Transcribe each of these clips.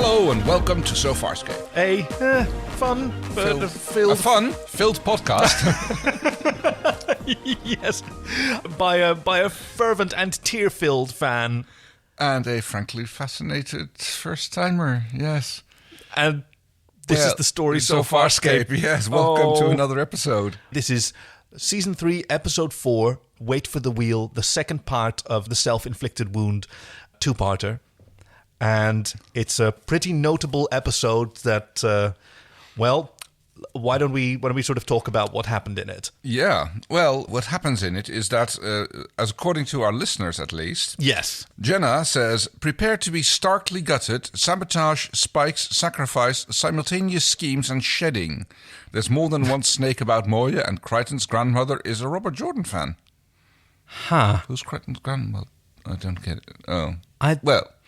Hello and welcome to Farscape. A fun, filled podcast. yes, by a fervent and tear-filled fan, And a frankly fascinated first-timer, yes. and this is the story so Farscape. Yes, welcome to another episode. This is Season 3, Episode 4, Wait for the Wheel, the second part of the Self-Inflicted Wound two-parter. And it's a pretty notable episode that, why don't we sort of talk about what happened in it? Yeah, well, what happens in it is that, as according to our listeners at least, Yes. Jenna says, prepare to be starkly gutted, sabotage, spikes, sacrifice, simultaneous schemes and shedding. There's more than one snake about Moya, and Crichton's grandmother is a Robert Jordan fan. Huh. Who's Crichton's grandmother? I don't get it. Oh.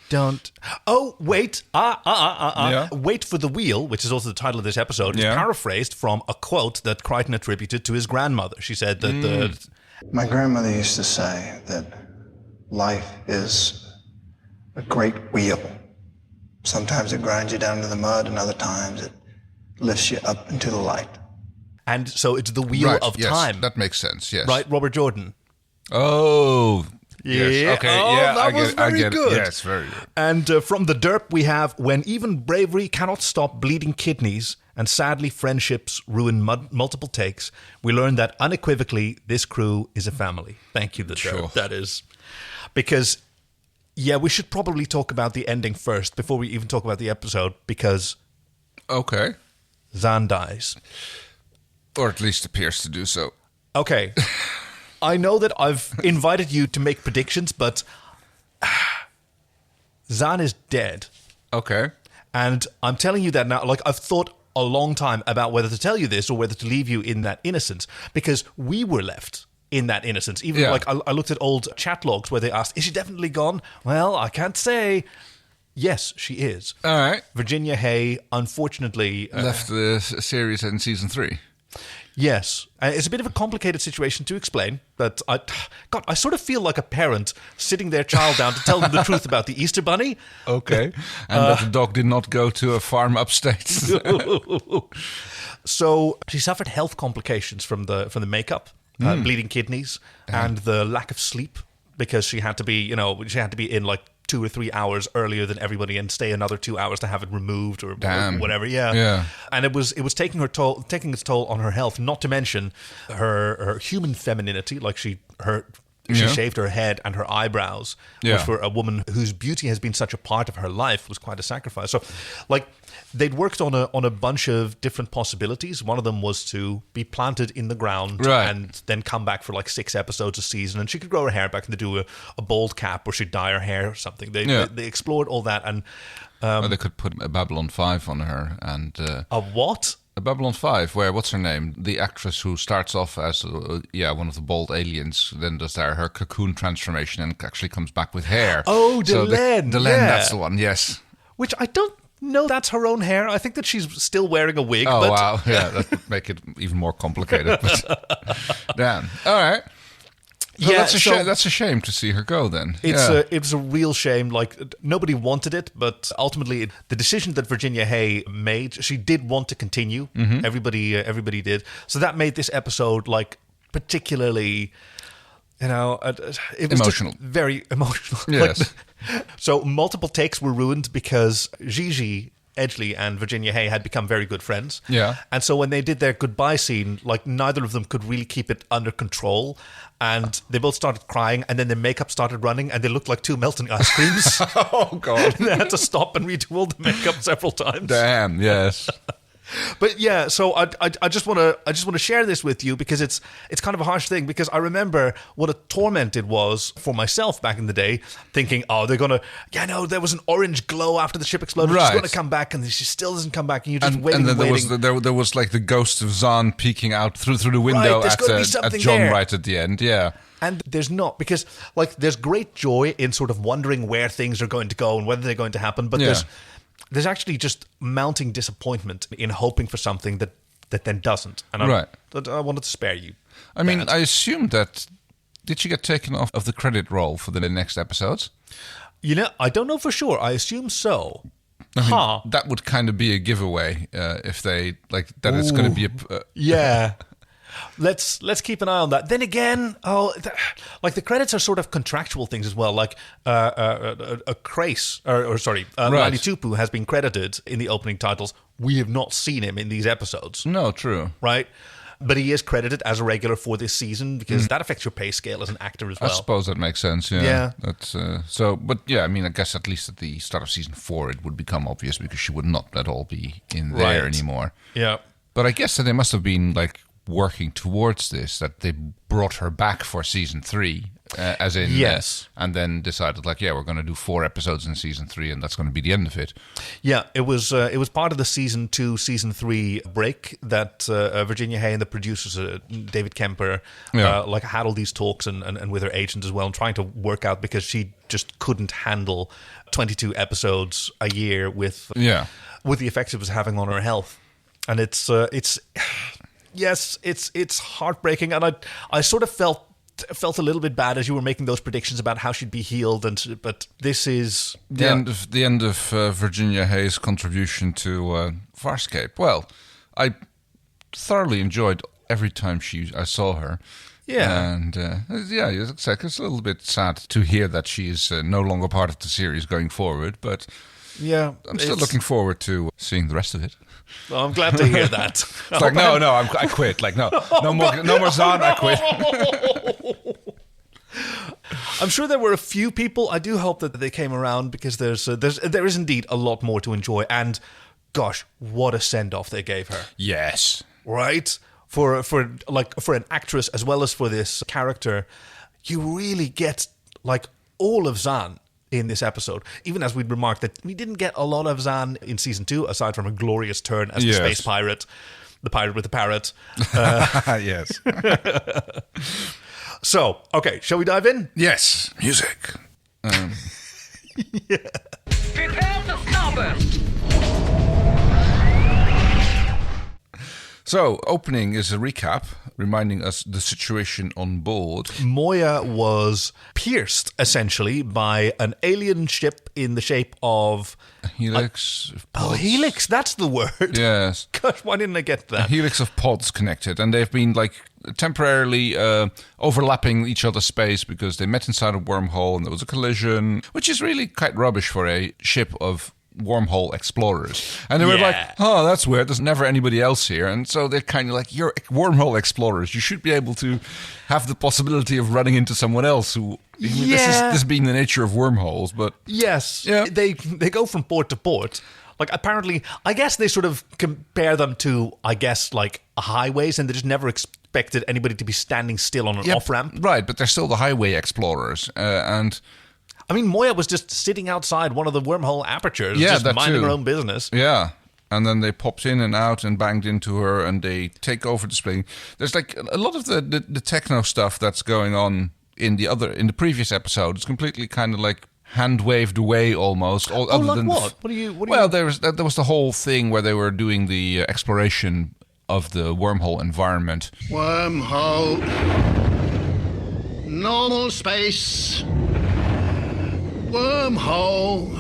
Don't. Oh, wait. Yeah. Wait for the Wheel, which is also the title of this episode, is paraphrased from a quote that Crichton attributed to his grandmother. She said that My grandmother used to say that life is a great wheel. Sometimes it grinds you down to the mud, and other times it lifts you up into the light. And so it's the wheel of time. That makes sense, yes. Right, Robert Jordan? Oh, yes. Yeah. Okay, oh, yeah, that was very good. Yes, very good. And from the derp we have, when even bravery cannot stop bleeding kidneys and sadly friendships ruin multiple takes, we learn that unequivocally this crew is a family. Thank you, the derp. That is. Because, we should probably talk about the ending first before we even talk about the episode, because Okay. Zhaan dies. Or at least appears to do so. Okay. I know that I've invited you to make predictions, but Zhaan is dead. Okay. And I'm telling you that now, like, I've thought a long time about whether to tell you this or whether to leave you in that innocence, because we were left in that innocence. Even like I looked at old chat logs where they asked, is she definitely gone? Well, I can't say. Yes, she is. All right. Virginia Hay, unfortunately... left the series in season 3. Yes. It's a bit of a complicated situation to explain, but I sort of feel like a parent sitting their child down to tell them the truth about the Easter Bunny. Okay. And that the dog did not go to a farm upstate. So she suffered health complications from the makeup, bleeding kidneys, and the lack of sleep, because she had to be in like 2 or 3 hours earlier than everybody and stay another 2 hours to have it removed or whatever. Yeah. And it was taking its toll on her health, not to mention her human femininity. Like she shaved her head and her eyebrows, which for a woman whose beauty has been such a part of her life was quite a sacrifice. So, like, they'd worked on a bunch of different possibilities. One of them was to be planted in the ground and then come back for like 6 episodes a season, and she could grow her hair back and do a bald cap, or she'd dye her hair or something. They explored all that, and or they could put a Babylon 5 on her and a what? A Babylon 5, where, what's her name? The actress who starts off as, one of the bald aliens, then does her cocoon transformation and actually comes back with hair. Oh, Delenn. Delenn, that's the one, yes. Which I don't know that's her own hair. I think that she's still wearing a wig. Oh, wow. Yeah, that would make it even more complicated. But, damn. All right. So that's a shame to see her go then. It's a real shame. Like, nobody wanted it, but ultimately the decision that Virginia Hay made, she did want to continue. Mm-hmm. Everybody did. So that made this episode like particularly, it was emotional. Just very emotional. Yes. So multiple takes were ruined because Gigi Edgley and Virginia Hay had become very good friends. Yeah. And so when they did their goodbye scene, like, neither of them could really keep it under control. And they both started crying, and then their makeup started running, and they looked like 2 melting ice creams. Oh, God. They had to stop and redo all the makeup several times. Damn, yes. But yeah, so I just want to share this with you because it's kind of a harsh thing, because I remember what a torment it was for myself back in the day, thinking, oh, they're gonna, there was an orange glow after the ship exploded. Right. She's gonna come back, and she still doesn't come back, and you're just waiting. And then waiting. there was like the ghost of Zhaan peeking out through the window at John there. right at the end. Yeah. And there's not, because like there's great joy in sort of wondering where things are going to go and whether they're going to happen, but there's actually just mounting disappointment in hoping for something that then doesn't. And I wanted to spare you. I mean, I assume that... Did she get taken off of the credit roll for the next episodes? I don't know for sure. I assume so. That would kind of be a giveaway if they that. It's going to be a yeah. Let's keep an eye on that. Then again, the credits are sort of contractual things as well. Like Krace, Lani Tupu has been credited in the opening titles. We have not seen him in these episodes. No, true. Right? But he is credited as a regular for this season because that affects your pay scale as an actor as well. I suppose that makes sense, yeah. That's, but yeah, I mean, I guess at least at the start of season 4 it would become obvious because she would not at all be in there anymore. Yeah. But I guess that they must have been working towards this, that they brought her back for season 3, as in and then decided we're going to do 4 episodes in season 3 and that's going to be the end of it. Yeah, it was part of the season 2 season 3 break that Virginia Hay and the producers David Kemper had all these talks and with her agent as well, and trying to work out, because she just couldn't handle 22 episodes a year with the effects it was having on her health. And it's heartbreaking, and I sort of felt a little bit bad as you were making those predictions about how she'd be healed, but this is the end of Virginia Hay's contribution to Farscape. Well, I thoroughly enjoyed every time I saw her. Yeah, and it's a little bit sad to hear that she's no longer part of the series going forward, but yeah, I'm still looking forward to seeing the rest of it. Well, I'm glad to hear that. It's I quit. No more Zhaan, I quit. I'm sure there were a few people. I do hope that they came around, because there is indeed a lot more to enjoy. And gosh, what a send off they gave her! Yes, right, for an actress as well as for this character, you really get all of Zhaan in this episode, even as we'd remarked that we didn't get a lot of Zhaan in season 2, aside from a glorious turn as the space pirate, the pirate with the parrot. Yes. So, okay, shall we dive in? Yes. Music. Prepare for starburst! So, opening is a recap, reminding us the situation on board. Moya was pierced, essentially, by an alien ship in the shape of... A helix. Helix, that's the word. Yes. Gosh, why didn't I get that? A helix of pods connected, and they've been, temporarily overlapping each other's space because they met inside a wormhole and there was a collision, which is really quite rubbish for a ship of wormhole explorers. And they were that's weird, there's never anybody else here. And so they're kind of you're wormhole explorers, you should be able to have the possibility of running into someone else who... This being the nature of wormholes, but... Yes, they go from port to port. Apparently, I guess they sort of compare them to, highways, and they just never expected anybody to be standing still on an off-ramp. Right, but they're still the highway explorers, and... I mean, Moya was just sitting outside one of the wormhole apertures, just minding her own business. Yeah. And then they popped in and out and banged into her, and they take over the spring. There's a lot of the techno stuff that's going on in the previous episode. It's completely kind of hand waved away almost. What? Well, there was the whole thing where they were doing the exploration of the wormhole environment. Wormhole. Normal space. Wormhole.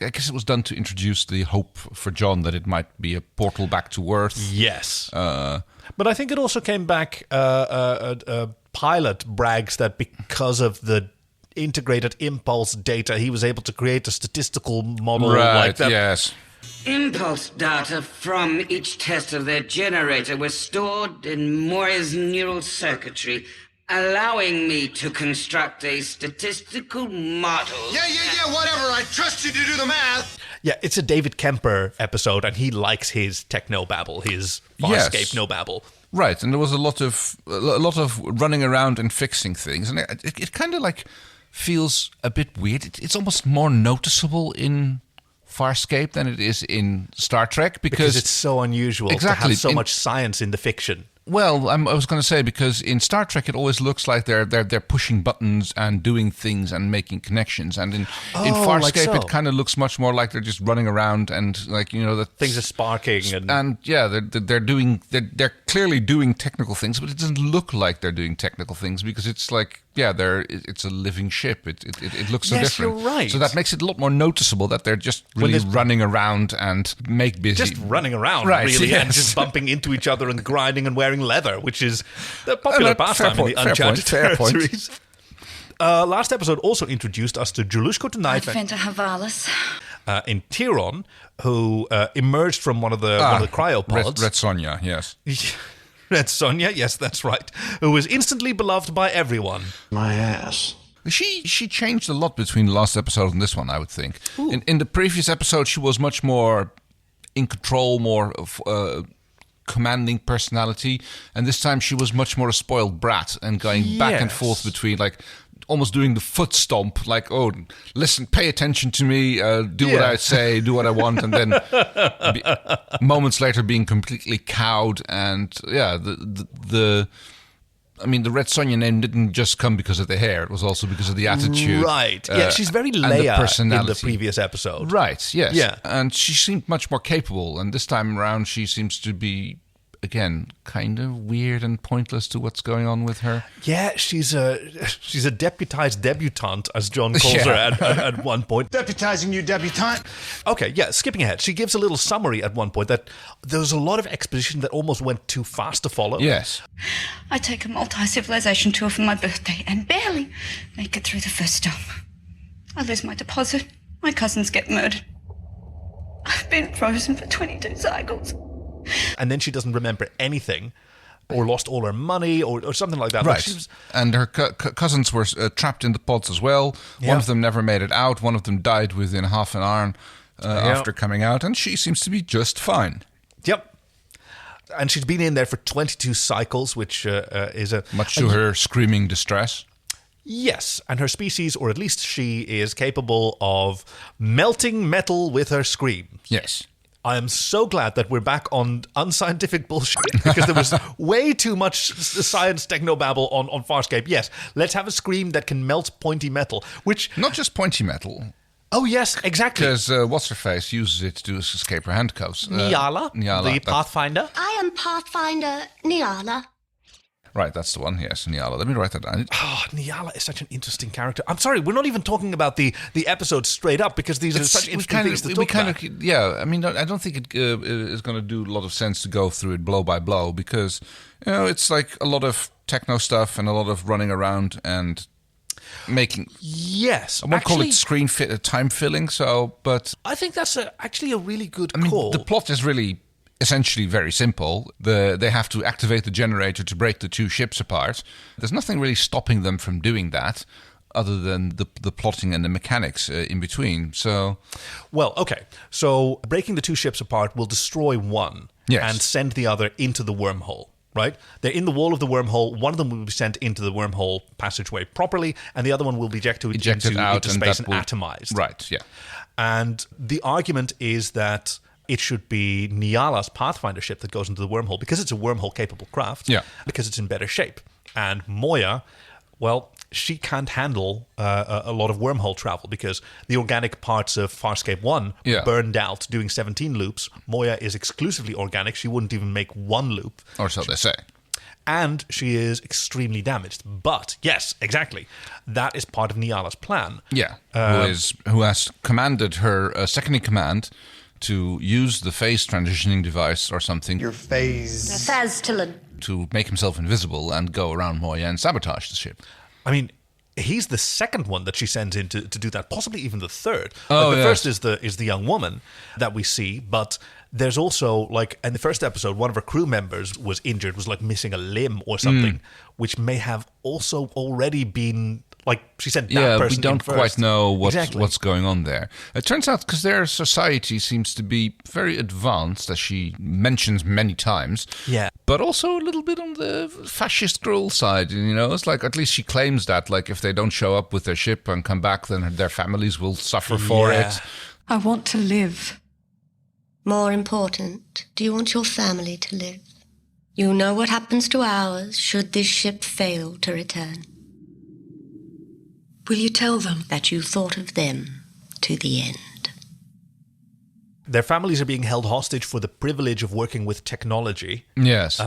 I guess it was done to introduce the hope for John that it might be a portal back to Earth. Yes. But I think it also came back, Pilot brags that because of the integrated impulse data, he was able to create a statistical model like that. Yes. Impulse data from each test of their generator was stored in Moya's neural circuitry, allowing me to construct a statistical model. Yeah, whatever. I trust you to do the math. Yeah, it's a David Kemper episode, and he likes his techno-babble, his Farscape no-babble. Right, and there was a lot of running around and fixing things, and it kind of feels a bit weird. It's almost more noticeable in Farscape than it is in Star Trek because it's so unusual to have so much science in the fiction. Well, I was going to say, because in Star Trek it always looks like they're pushing buttons and doing things and making connections, and in Farscape it kind of looks much more like they're just running around and that things are sparking and they're clearly doing technical things, but it doesn't look like they're doing technical things because it's it's a living ship. It looks so Yes, different. you're right. So that makes it a lot more noticeable that they're just really running around and make busy. Just running around, Right, really, yes. and just bumping into each other and grinding and wearing leather, which is the popular pastime in the uncharted territories. Last episode also introduced us to Julushko Tonight Adventa Havalis. in Tiron, who emerged from one of the cryopods. Red Sonja, yes. Red Sonja, yes, that's right. Who was instantly beloved by everyone. My ass. She changed a lot between the last episode and this one, I would think. In the previous episode, she was much more in control, more commanding personality, and this time she was much more a spoiled brat and going back and forth between, like, almost doing the foot stomp, like, oh, listen, pay attention to me, do what I say, do what I want, and then moments later being completely cowed. And the Red Sonja name didn't just come because of the hair; it was also because of the attitude. Right? Yeah, she's very Leia in the previous episode. Right? Yes. Yeah, and she seemed much more capable, and this time around, she seems to be, again, kind of weird and pointless to what's going on with her. Yeah, she's a deputized debutante, as John calls her at one point. Deputizing you, debutante. Okay, yeah, skipping ahead. She gives a little summary at one point that there was a lot of exposition that almost went too fast to follow. Yes. I take a multi-civilization tour for my birthday and barely make it through the first stop. I lose my deposit. My cousins get murdered. I've been frozen for 22 cycles. And then she doesn't remember anything, or lost all her money, or something like that. Right. Like and her cousins were trapped in the pods as well. Yeah. One of them never made it out. One of them died within half an hour after coming out, and she seems to be just fine. Yep. And she's been in there for 22 cycles, which is a... Much to her screaming distress. Yes, and her species, or at least she, is capable of melting metal with her screams. Yes. I am so glad that we're back on unscientific bullshit, because there was way too much science technobabble on Farscape. Yes, let's have a scream that can melt pointy metal, which... Not just pointy metal. Oh, yes, exactly. Because What's-Her-Face uses it to escape her handcuffs. Nyala, the Pathfinder. I am Pathfinder Nyala. Right, that's the one. Yes, Nyala. Let me write that down. Oh, Nyala is such an interesting character. I'm sorry, we're not even talking about the episode straight up, because these are such interesting things to talk about. Yeah, I mean, I don't think it is going to do a lot of sense to go through it blow by blow, because, it's like a lot of techno stuff and a lot of running around and making... Yes. I won't call it screen time filling, but... I think that's actually a really good call. call. The plot is really... essentially very simple. They have to activate the generator to break the two ships apart. There's nothing really stopping them from doing that other than the plotting and the mechanics in between. So, well, okay. So breaking the two ships apart will destroy one and send the other into the wormhole, right? They're in the wall of the wormhole. One of them will be sent into the wormhole passageway properly, and the other one will be ejected into space and atomized. Right, yeah. And the argument is that it should be Nyala's Pathfinder ship that goes into the wormhole, because it's a wormhole-capable craft, because it's in better shape. And Moya, well, she can't handle a lot of wormhole travel, because the organic parts of Farscape 1 burned out doing 17 loops. Moya is exclusively organic. She wouldn't even make one loop. Or so they say. And she is extremely damaged. But, yes, exactly. That is part of Nyala's plan. Yeah, who has commanded her second-in-command to use the phase transitioning device or something. Your phase. Phastilin. To make himself invisible and go around Moya and sabotage the ship. I mean, he's the second one that she sends in to do that, possibly even the third. The first is the young woman that we see, but there's also, like, in the first episode, one of her crew members was injured, was like missing a limb or something, which may have also already been... Like, she said that person we don't quite know what's going on there. It turns out, because their society seems to be very advanced, as she mentions many times. Yeah. But also a little bit on the fascist cruel side, It's like, at least she claims that, like, if they don't show up with their ship and come back, then their families will suffer for it. I want to live. More important, do you want your family to live? You know what happens to ours should this ship fail to return. Will you tell them? That you thought of them to the end. Their families are being held hostage for the privilege of working with technology. Yes.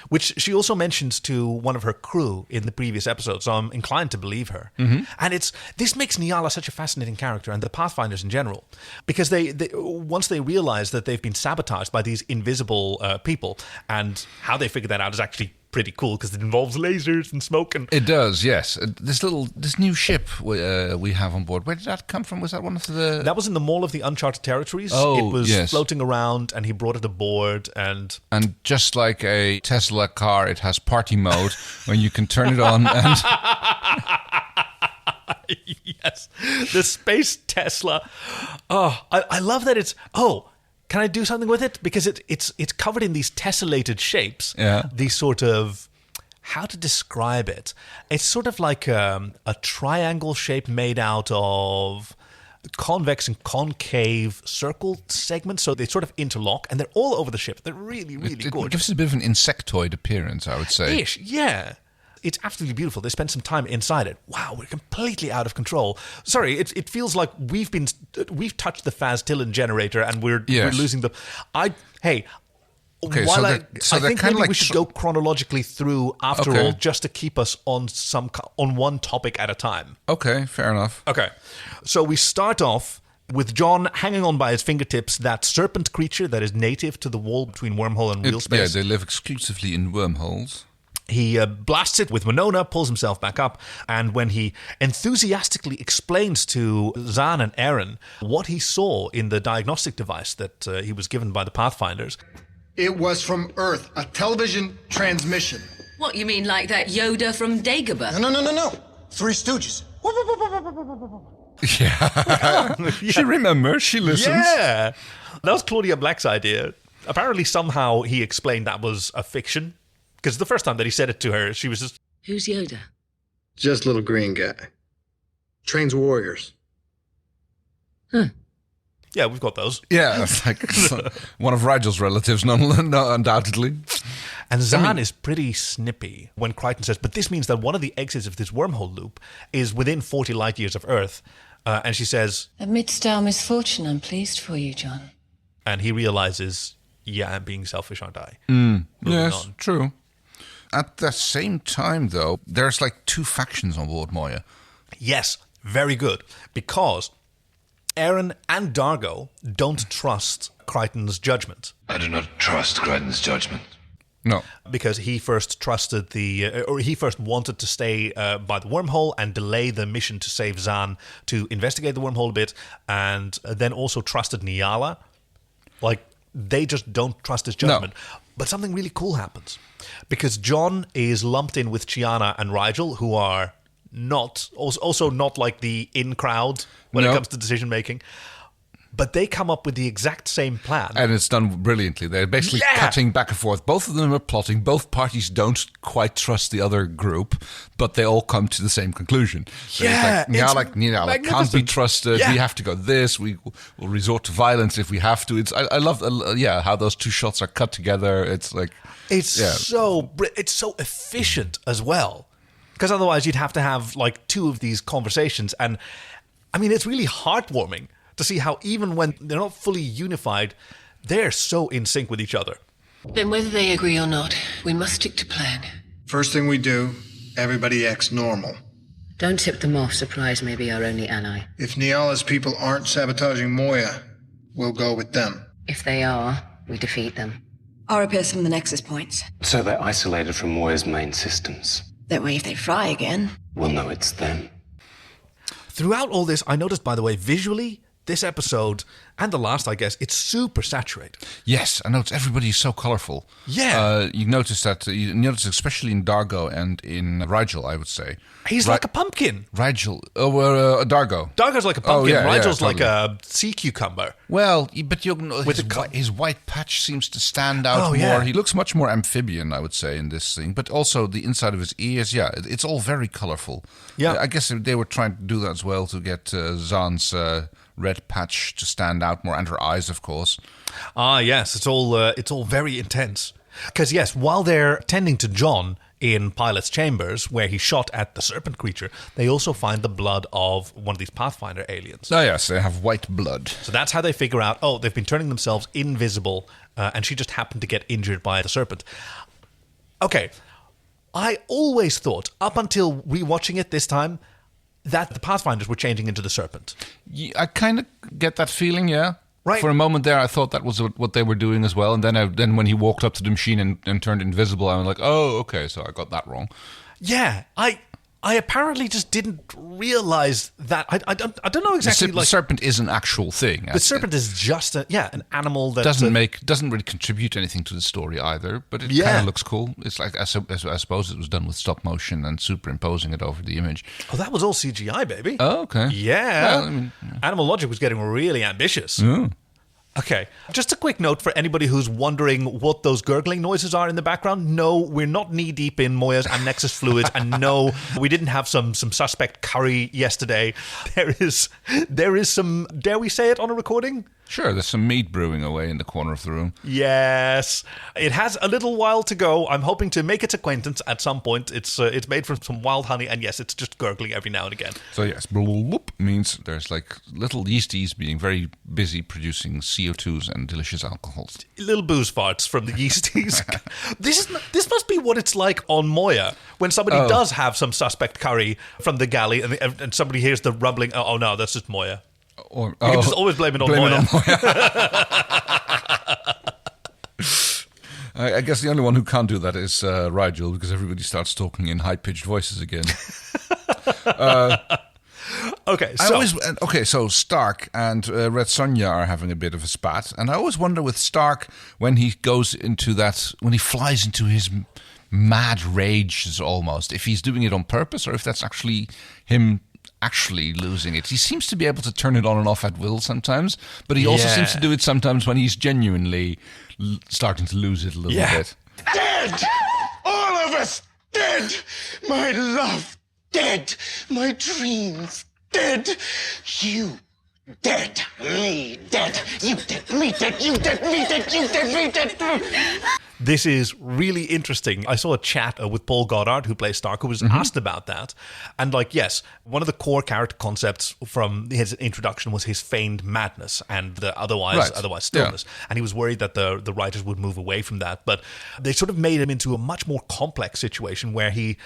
which she also mentions to one of her crew in the previous episode, so I'm inclined to believe her. And this makes Nyala such a fascinating character, and the Pathfinders in general, because they once they realize that they've been sabotaged by these invisible people, and how they figure that out is actually pretty cool, because it involves lasers and smoke. And it does, yes. This new ship we have on board, where did that come from? Was that one of the... That was in the Mall of the Uncharted Territories. Oh, it was yes. floating around, and he brought it aboard, and just like a Tesla car, it has party mode when you can turn it on and... Yes, the space Tesla. Oh, I love that it's... Oh, can I do something with it? Because it's covered in these tessellated shapes. Yeah. These sort of... How to describe it? It's sort of like a triangle shape made out of convex and concave circle segments, so they sort of interlock, and they're all over the ship. They're really, really gorgeous. It gives it a bit of an insectoid appearance, I would say. Ish, yeah. It's absolutely beautiful. They spent some time inside it. Wow, we're completely out of control. Sorry, it feels like we've touched the Faz-Tillin generator, and we're losing the... Okay, I so they're think kind maybe of like we should go chronologically through after all, just to keep us on one topic at a time. Okay, fair enough. Okay, so we start off with John hanging on by his fingertips that serpent creature that is native to the wall between wormhole and real space. Yeah, they live exclusively in wormholes. He blasts it with Winona, pulls himself back up, and when he enthusiastically explains to Zhaan and Aaron what he saw in the diagnostic device that he was given by the Pathfinders... It was from Earth, a television transmission. What, you mean like that Yoda from Dagobah? No. Three Stooges. Yeah. She remembers, she listens. Yeah. That was Claudia Black's idea. Apparently, somehow, he explained that was a fiction. Because the first time that he said it to her, she was just... Who's Yoda? Just little green guy. Trains warriors. Huh. Yeah, we've got those. Yeah, it's like one of Rigel's relatives, no, undoubtedly. And Zhaan is pretty snippy when Crichton says, but this means that one of the exits of this wormhole loop is within 40 light years of Earth. And she says... Amidst our misfortune, I'm pleased for you, John. And he realizes, yeah, I'm being selfish, aren't I? Yes, true. At the same time, though, there's like two factions on board Moya. Yes, very good. Because... Aaron and Dargo don't trust Crichton's judgment. I do not trust Crichton's judgment. No. Because he first trusted he first wanted to stay by the wormhole and delay the mission to save Zhaan to investigate the wormhole a bit, and then also trusted Nyala. Like, they just don't trust his judgment. No. But something really cool happens. Because John is lumped in with Chiana and Rigel, who are... also not like the in crowd when it comes to decision making, but they come up with the exact same plan, and it's done brilliantly. They're basically cutting back and forth. Both of them are plotting. Both parties don't quite trust the other group, but they all come to the same conclusion. So Nyala can't be trusted. We have to go this. We will resort to violence if we have to. I love how those two shots are cut together. It's like so efficient as well. Because otherwise you'd have to have like two of these conversations. And I mean, it's really heartwarming to see how even when they're not fully unified, they're so in sync with each other. Then whether they agree or not, we must stick to plan. First thing we do, everybody acts normal. Don't tip them off. Surprise may be our only ally. If Nyala's people aren't sabotaging Moya, we'll go with them. If they are, we defeat them. Or appears from the nexus points. So they're isolated from Moya's main systems. That way, if they fry again... we'll know it's them. Throughout all this, I noticed, by the way, visually, this episode, and the last, I guess, it's super saturated. Yes, I noticed everybody's so colourful. Yeah. You notice especially in Dargo and in Rigel, I would say. He's like a pumpkin. Rigel, Dargo. Dargo's like a pumpkin. Rigel's totally. like a sea cucumber. Well, but his white patch seems to stand out more. He looks much more amphibian, I would say, in this thing. But also the inside of his ears, it's all very colourful. Yeah. I guess they were trying to do that as well to get Zhaan's red patch to stand out more, and her eyes, of course. Ah, yes, it's all very intense. Because yes, while they're tending to John in Pilot's chambers, where he shot at the serpent creature, they also find the blood of one of these Pathfinder aliens. Oh yes, they have white blood. So that's how they figure out, they've been turning themselves invisible, and she just happened to get injured by the serpent. Okay. I always thought, up until rewatching it this time, that the Pathfinders were changing into the Serpent. Yeah, I kind of get that feeling, yeah. Right. For a moment there, I thought that was what they were doing as well. And then when he walked up to the machine and turned invisible, I was like, oh, okay, so I got that wrong. Yeah, I apparently just didn't realize that. I don't know exactly. The serpent is an actual thing. The serpent is just an animal that doesn't really contribute anything to the story either. But it kind of looks cool. It's like I suppose it was done with stop motion and superimposing it over the image. Oh, that was all CGI, baby. Oh, okay. Yeah. Well, I mean, Animal Logic was getting really ambitious. Yeah. Okay, just a quick note for anybody who's wondering what those gurgling noises are in the background. No, we're not knee-deep in Moya's and Nexus fluids, and no, we didn't have some suspect curry yesterday. There is some, dare we say it on a recording? Sure, there's some meat brewing away in the corner of the room. Yes. It has a little while to go. I'm hoping to make its acquaintance at some point. It's made from some wild honey, and yes, it's just gurgling every now and again. So yes, bloop means there's like little yeasties being very busy producing CO2s and delicious alcohols. Little booze farts from the yeasties. This must be what it's like on Moya when somebody does have some suspect curry from the galley and somebody hears the rumbling. Oh no, that's just Moya. You can just always blame it on Moya. I guess the only one who can't do that is Rigel, because everybody starts talking in high-pitched voices again. So Stark and Red Sonja are having a bit of a spat, and I always wonder with Stark when he goes into that, when he flies into his mad rage almost, if he's doing it on purpose or if that's actually him actually losing it. He seems to be able to turn it on and off at will sometimes, but he also seems to do it sometimes when he's genuinely starting to lose it a little bit. Dead! All of us dead! My love dead! My dreams dead! You dead! Me dead! You dead! Me dead! You dead! Me dead! You dead! Me dead! This is really interesting. I saw a chat with Paul Goddard, who plays Stark, who was asked about that. And yes, one of the core character concepts from his introduction was his feigned madness and the otherwise stillness. Yeah. And he was worried that the writers would move away from that. But they sort of made him into a much more complex situation where he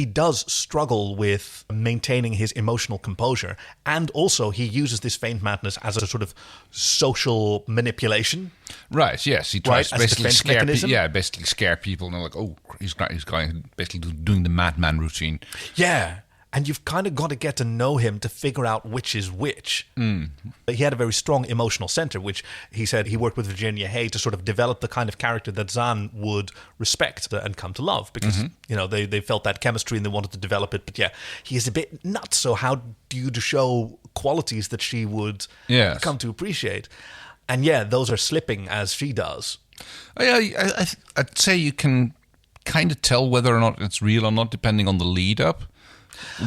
does struggle with maintaining his emotional composure, and also he uses this feigned madness as a sort of social manipulation. Right, yes. He tries to basically scare people, and they're like, oh, he's going basically doing the madman routine. Yeah. And you've kind of got to get to know him to figure out which is which. He had a very strong emotional center, which he said he worked with Virginia Hay to sort of develop the kind of character that Zhaan would respect and come to love, because they felt that chemistry and they wanted to develop it. But yeah, he is a bit nuts, so how do you show qualities that she would come to appreciate? And yeah, those are slipping as she does. I'd say you can kind of tell whether or not it's real or not, depending on the lead up.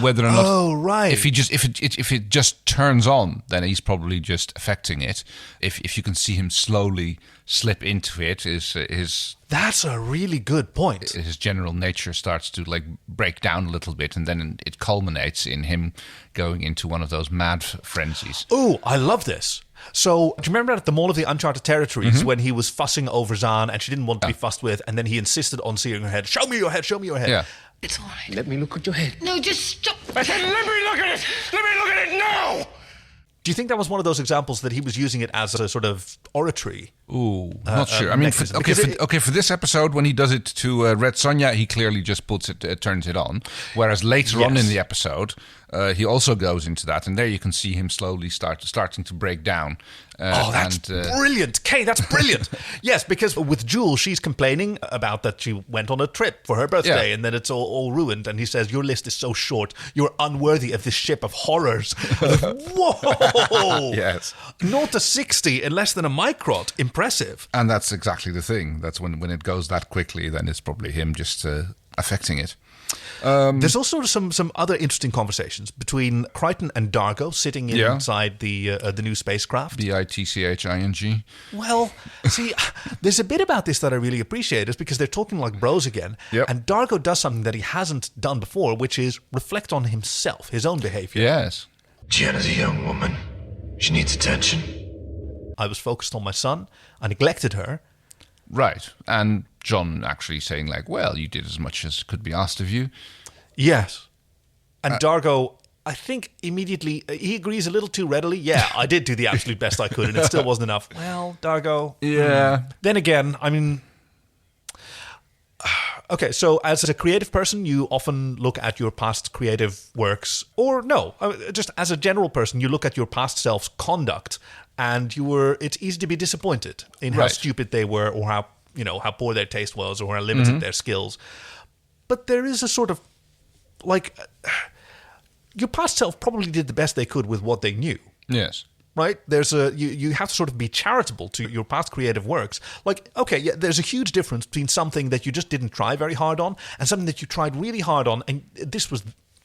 Whether or not, if it just turns on, then he's probably just affecting it. If you can see him slowly slip into it, that's a really good point. His general nature starts to break down a little bit, and then it culminates in him going into one of those mad frenzies. Oh, I love this. So, do you remember at the Mall of the Uncharted Territories when he was fussing over Zhaan and she didn't want to be fussed with, and then he insisted on seeing her head? Show me your head, show me your head. Yeah. It's all right. Let me look at your head. No, just stop. I said, let me look at it! Let me look at it now! Do you think that was one of those examples that he was using it as a sort of oratory? Ooh, not sure. I mean, for this episode, when he does it to Red Sonja, he clearly just turns it on. Whereas later on in the episode, he also goes into that, and there you can see him slowly starting to break down. That's brilliant. Kay, that's brilliant. Yes, because with Jool, she's complaining about that she went on a trip for her birthday and then it's all ruined. And he says, your list is so short, you're unworthy of this ship of horrors. Whoa! Yes. 0 to 60 in less than a microt. Impressive. And that's exactly the thing. That's when it goes that quickly, then it's probably him just affecting it. There's also some other interesting conversations between Crichton and Dargo sitting inside the new spacecraft. BITCHING. Well, see, there's a bit about this that I really appreciate, is because they're talking like bros again, and Dargo does something that he hasn't done before, which is reflect on himself, his own behavior. Yes. Gianna's a young woman. She needs attention. I was focused on my son. I neglected her. Right. And John actually saying like, well, you did as much as could be asked of you. Yes. And Dargo, I think immediately, he agrees a little too readily. Yeah, I did do the absolute best I could, and it still wasn't enough. Well, Dargo. Yeah. Then again, I mean... Okay, so as a creative person, you often look at your past creative works, or no, just as a general person, you look at your past self's conduct, and it's easy to be disappointed in how stupid they were, or how poor their taste was, or how limited their skills. But there is a sort of, like, your past self probably did the best they could with what they knew. Yes. Right? You have to sort of be charitable to your past creative works. Like, okay, yeah, there's a huge difference between something that you just didn't try very hard on and something that you tried really hard on, and this was,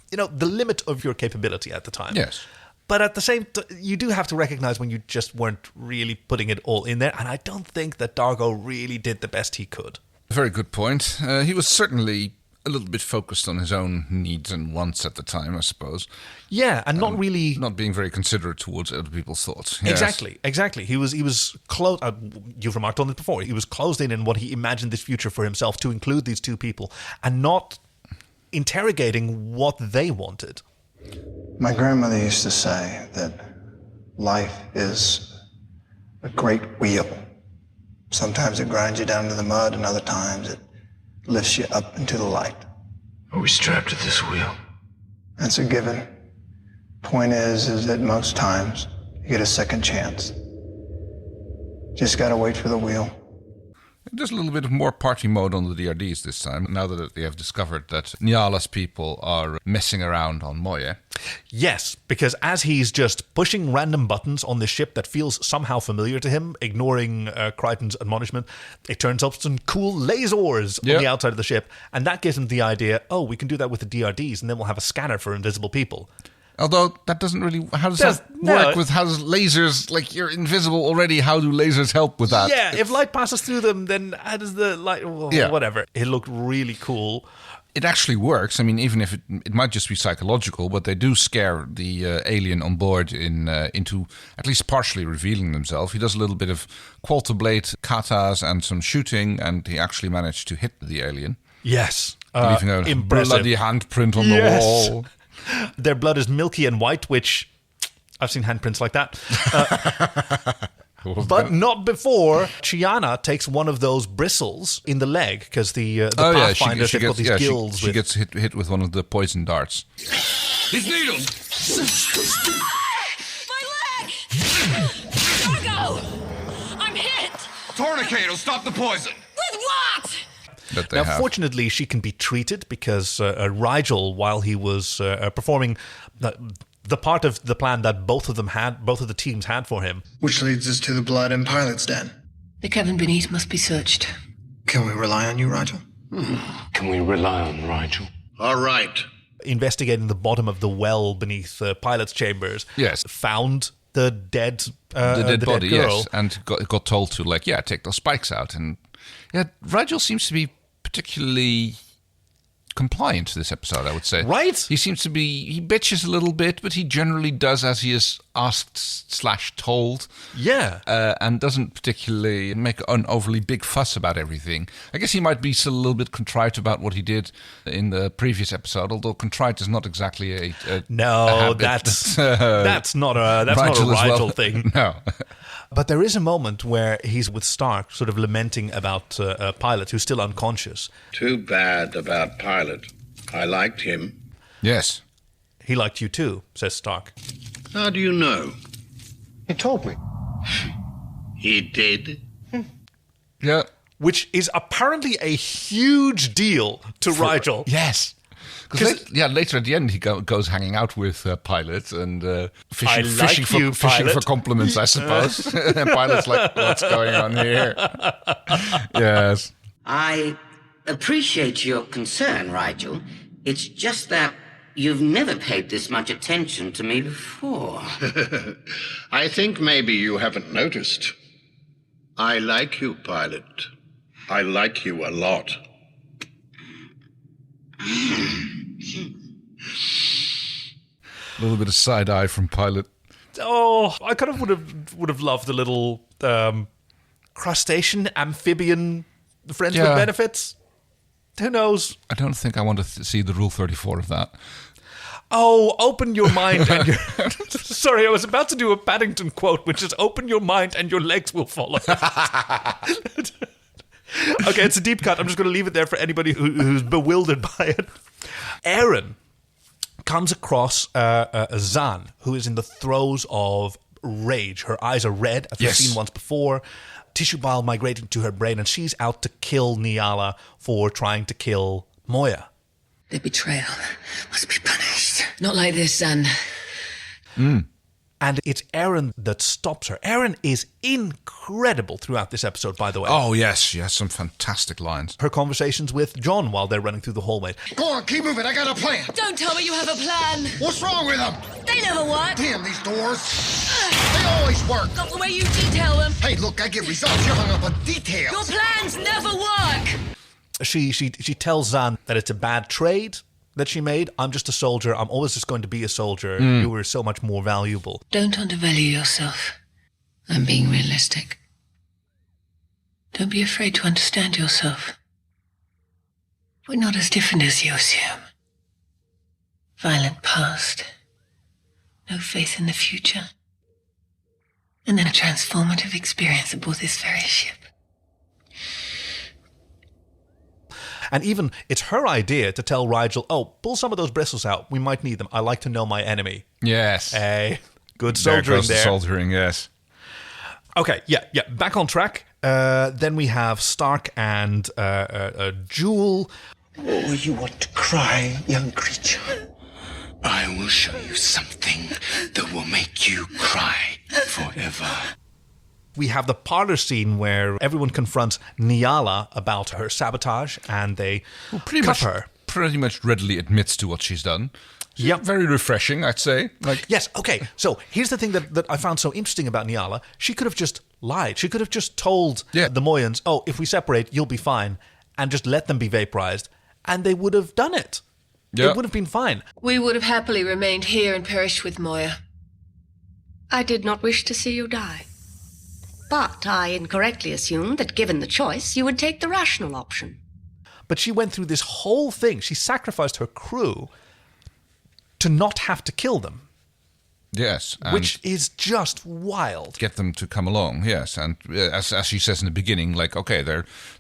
the limit of your capability at the time. Yes. But at the same time, you do have to recognize when you just weren't really putting it all in there, and I don't think that Dargo really did the best he could. Very good point. He was certainly a little bit focused on his own needs and wants at the time, I suppose. Yeah, and not really... Not being very considerate towards other people's thoughts. Yes. Exactly. He was closed... you've remarked on it before. He was closed in what he imagined this future for himself to include these two people and not interrogating what they wanted. My grandmother used to say that life is a great wheel. Sometimes it grinds you down to the mud, and other times it lifts you up into the light. Are we strapped to this wheel? That's a given. Point is that most times you get a second chance. Just gotta wait for the wheel. There's a little bit of more party mode on the DRDs this time, now that they have discovered that Nyala's people are messing around on Moye. Yes, because as he's just pushing random buttons on this ship that feels somehow familiar to him, ignoring Crichton's admonishment, it turns up some cool lasers on the outside of the ship, and that gives him the idea, we can do that with the DRDs, and then we'll have a scanner for invisible people. Although that doesn't really... How does that work with how does lasers... Like, you're invisible already. How do lasers help with that? Yeah, if light passes through them, then how does the light... Whatever. It looked really cool. It actually works. I mean, even if it might just be psychological, but they do scare the alien on board into at least partially revealing themselves. He does a little bit of qualter blade katas and some shooting, and he actually managed to hit the alien. Yes. Leaving a bloody handprint on the wall. Their blood is milky and white, which I've seen handprints like that. But not before Chiana takes one of those bristles in the leg, because the Pathfinder ship got these gills. She gets hit with one of the poison darts. These needles! My leg! Dargo! I'm hit! Tourniquet will stop the poison! With what? Now, fortunately, she can be treated because Rigel, while he was performing the part of the plan that both of the teams had for him. Which leads us to the blood and pilot's den. The cabin beneath must be searched. Can we rely on you, Rigel? Can we rely on Rigel? All right. Investigating the bottom of the well beneath the pilot's chambers. Yes. Found the dead body, girl. yes. And got told to, take those spikes out. And Rigel seems to be particularly compliant to this episode, I would say. Right? He seems to be... He bitches a little bit, but he generally does as he is asked/told. Yeah. And doesn't particularly make an overly big fuss about everything. I guess he might be still a little bit contrite about what he did in the previous episode, although contrite is not exactly a habit that's not a Rigel thing. No. But there is a moment where he's with Stark, sort of lamenting about Pilot, who's still unconscious. Too bad about Pilot. I liked him. Yes. He liked you too, says Stark. How do you know? He told me. He did? Yeah. Which is apparently a huge deal to Rigel. Yes. Because later at the end he goes hanging out with Pilot and fishing for compliments, I suppose. And Pilot's like, what's going on here? Yes. I appreciate your concern, Rigel. It's just that you've never paid this much attention to me before. I think maybe you haven't noticed. I like you, Pilot. I like you a lot. A little bit of side eye from Pilot. Oh, I kind of would have loved a little crustacean, amphibian friends with benefits. Who knows? I don't think I want to see the Rule 34 of that. Oh, open your mind and your... Sorry, I was about to do a Paddington quote, which is open your mind and your legs will follow. Okay, it's a deep cut. I'm just going to leave it there for anybody who's bewildered by it. Aaron comes across Zhaan, who is in the throes of rage. Her eyes are red, as we've seen once before. Tissue bile migrating to her brain, and she's out to kill Nyala for trying to kill Moya. Their betrayal must be punished. Not like this, Zhaan. And it's Aaron that stops her. Aaron is incredible throughout this episode, by the way. Oh, yes. She has some fantastic lines. Her conversations with John while they're running through the hallway. Go on, keep moving. I got a plan. Don't tell me you have a plan. What's wrong with them? They never work. Damn these doors. They always work. Not the way you detail them. Hey, look, I get results. You're hung up on details. Your plans never work. She tells Zhaan that it's a bad trade that she made. I'm just a soldier. I'm always just going to be a soldier. You were so much more valuable. Don't undervalue yourself. I'm being realistic. Don't be afraid to understand yourself. We're not as different as you assume. Violent past. No faith in the future. And then a transformative experience aboard this very ship. And even, it's her idea to tell Rigel, pull some of those bristles out. We might need them. I like to know my enemy. Yes. Hey, good There soldiering goes the there. soldiering, yes. Okay, yeah. Back on track. Then we have Stark and Jool. Oh, you want to cry, young creature? I will show you something that will make you cry forever. We have the parlor scene where everyone confronts Nyala about her sabotage, and they cuff her. Pretty much readily admits to what she's done. Yep. Very refreshing, I'd say. Yes, okay. So here's the thing that I found so interesting about Nyala. She could have just lied. She could have just told the Moyans, if we separate, you'll be fine, and just let them be vaporized, and they would have done it. Yeah. It would have been fine. We would have happily remained here and perished with Moya. I did not wish to see you die. But I incorrectly assumed that given the choice, you would take the rational option. But she went through this whole thing. She sacrificed her crew to not have to kill them. Yes. Which is just wild. Get them to come along, yes. And as she says in the beginning,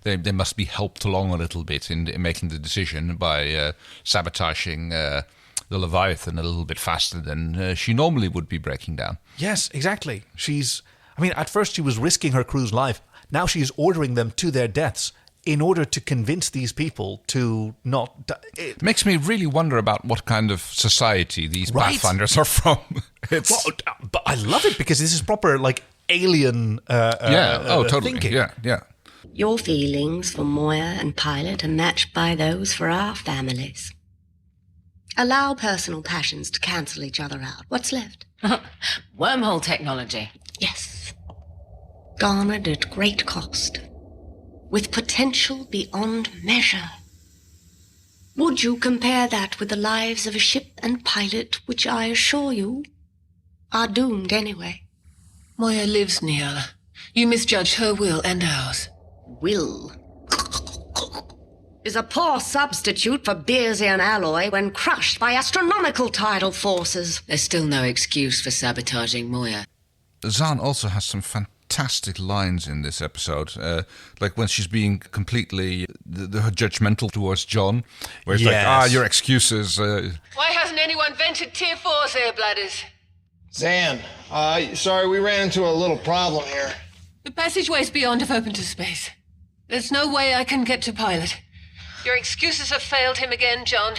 they must be helped along a little bit in making the decision by sabotaging the Leviathan a little bit faster than she normally would be breaking down. Yes, exactly. At first she was risking her crew's life. Now she is ordering them to their deaths in order to convince these people to not die. It makes me really wonder about what kind of society these Pathfinders are from. But I love it because this is proper, alien totally. thinking. Yeah. Your feelings for Moya and Pilot are matched by those for our families. Allow personal passions to cancel each other out. What's left? Wormhole technology. Yes. Garnered at great cost. With potential beyond measure. Would you compare that with the lives of a ship and pilot, which I assure you are doomed anyway? Moya lives, Nyala. You misjudged her will and ours. Will is a poor substitute for Beersian alloy when crushed by astronomical tidal forces. There's still no excuse for sabotaging Moya. Zhaan also has some fantastic lines in this episode, like when she's being completely judgmental towards John, where it's your excuses. Why hasn't anyone vented Tier 4's air bladders? Zhaan, sorry, we ran into a little problem here. The passageways beyond have opened to space. There's no way I can get to Pilot. Your excuses have failed him again, John.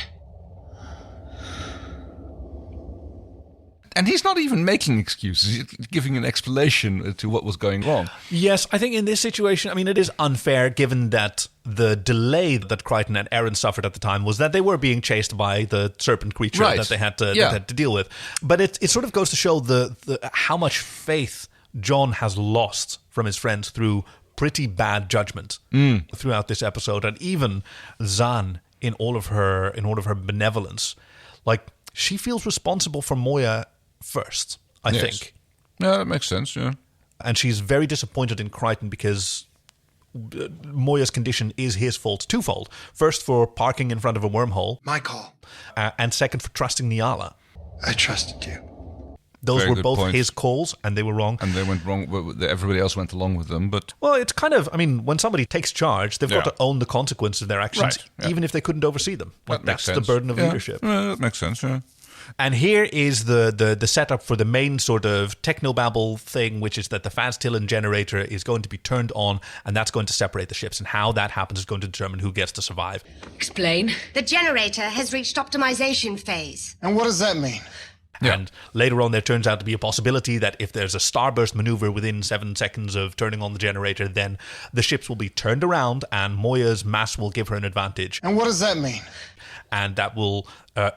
And he's not even making excuses, he's giving an explanation to what was going wrong. Yes, I think in this situation, it is unfair given that the delay that Crichton and Aaron suffered at the time was that they were being chased by the serpent creature that they had to deal with. But it sort of goes to show the how much faith John has lost from his friends through pretty bad judgment throughout this episode. And even Zhaan, in all of her benevolence, she feels responsible for Moya first, I think. Yeah, that makes sense, yeah. And she's very disappointed in Crichton because Moya's condition is his fault twofold. First, for parking in front of a wormhole. My call. And second, for trusting Nyala. I trusted you. Those Very were good both point. his calls, and they were wrong. And they went wrong. Everybody else went along with them, but... Well, it's kind of... I mean, when somebody takes charge, they've got Yeah. to own the consequences of their actions, Right, yeah. even if they couldn't oversee them. That makes That's sense. the burden of Yeah. leadership. Yeah, that makes sense, yeah. And here is the setup for the main sort of technobabble thing, which is that the Faz-Tillen generator is going to be turned on, and that's going to separate the ships. And how that happens is going to determine who gets to survive. Explain. The generator has reached optimization phase. And what does that mean? Yeah. And later on, there turns out to be a possibility that if there's a starburst maneuver within 7 seconds of turning on the generator, then the ships will be turned around and Moya's mass will give her an advantage. And what does that mean? And that will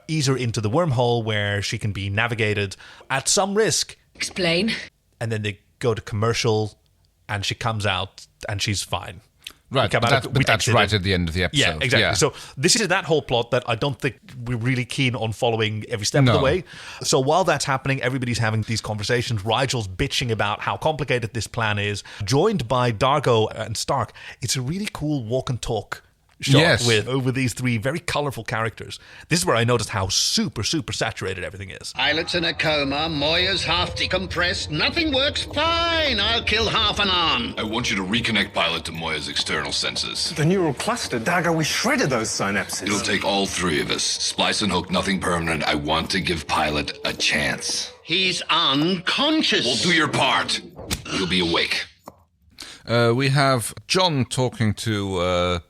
ease her into the wormhole where she can be navigated at some risk. Explain. And then they go to commercial and she comes out and she's fine. Right, We come but out- that's, we but that's exit right it. at the end of the episode. Yeah, exactly. Yeah. So this is that whole plot that I don't think we're really keen on following every step of the No. way. So while that's happening, everybody's having these conversations. Rigel's bitching about how complicated this plan is, joined by Dargo and Stark. It's a really cool walk and talk shot Yes. with over these three very colourful characters. This is where I noticed how super saturated everything is. Pilot's in a coma, Moya's half decompressed, nothing works fine. I'll kill half an arm. I want you to reconnect Pilot to Moya's external senses. The neural cluster, Dago, we shredded those synapses. It'll take all three of us. Splice and hook, nothing permanent. I want to give Pilot a chance. He's unconscious. Well, do your part. You'll be awake. We have John talking to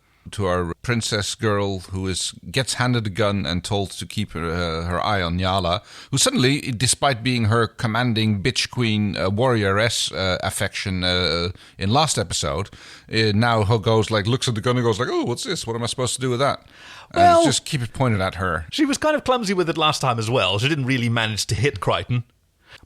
our princess girl who gets handed a gun and told to keep her eye on Nyala, who suddenly, despite being her commanding bitch queen warrioress affection in last episode, now looks at the gun and goes like, oh, what's this? What am I supposed to do with that? Well- And just keep it pointed at her. She was kind of clumsy with it last time as well. She didn't really manage to hit Crichton.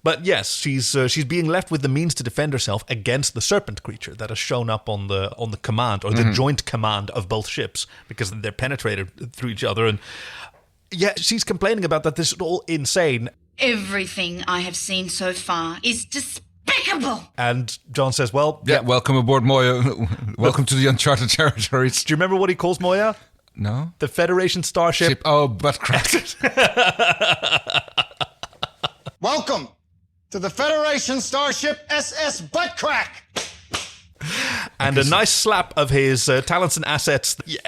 But yes, she's being left with the means to defend herself against the serpent creature that has shown up on the command, or the joint command of both ships, because they're penetrated through each other. And yeah, she's complaining about that. This is all insane. Everything I have seen so far is despicable. And John says, well, Yeah, welcome aboard, Moya. Welcome to the uncharted territories. do you remember what he calls Moya? No? The Federation starship. Oh, butt crack. Welcome to the Federation Starship SS Buttcrack. And a nice slap of his talents and assets. Yeah.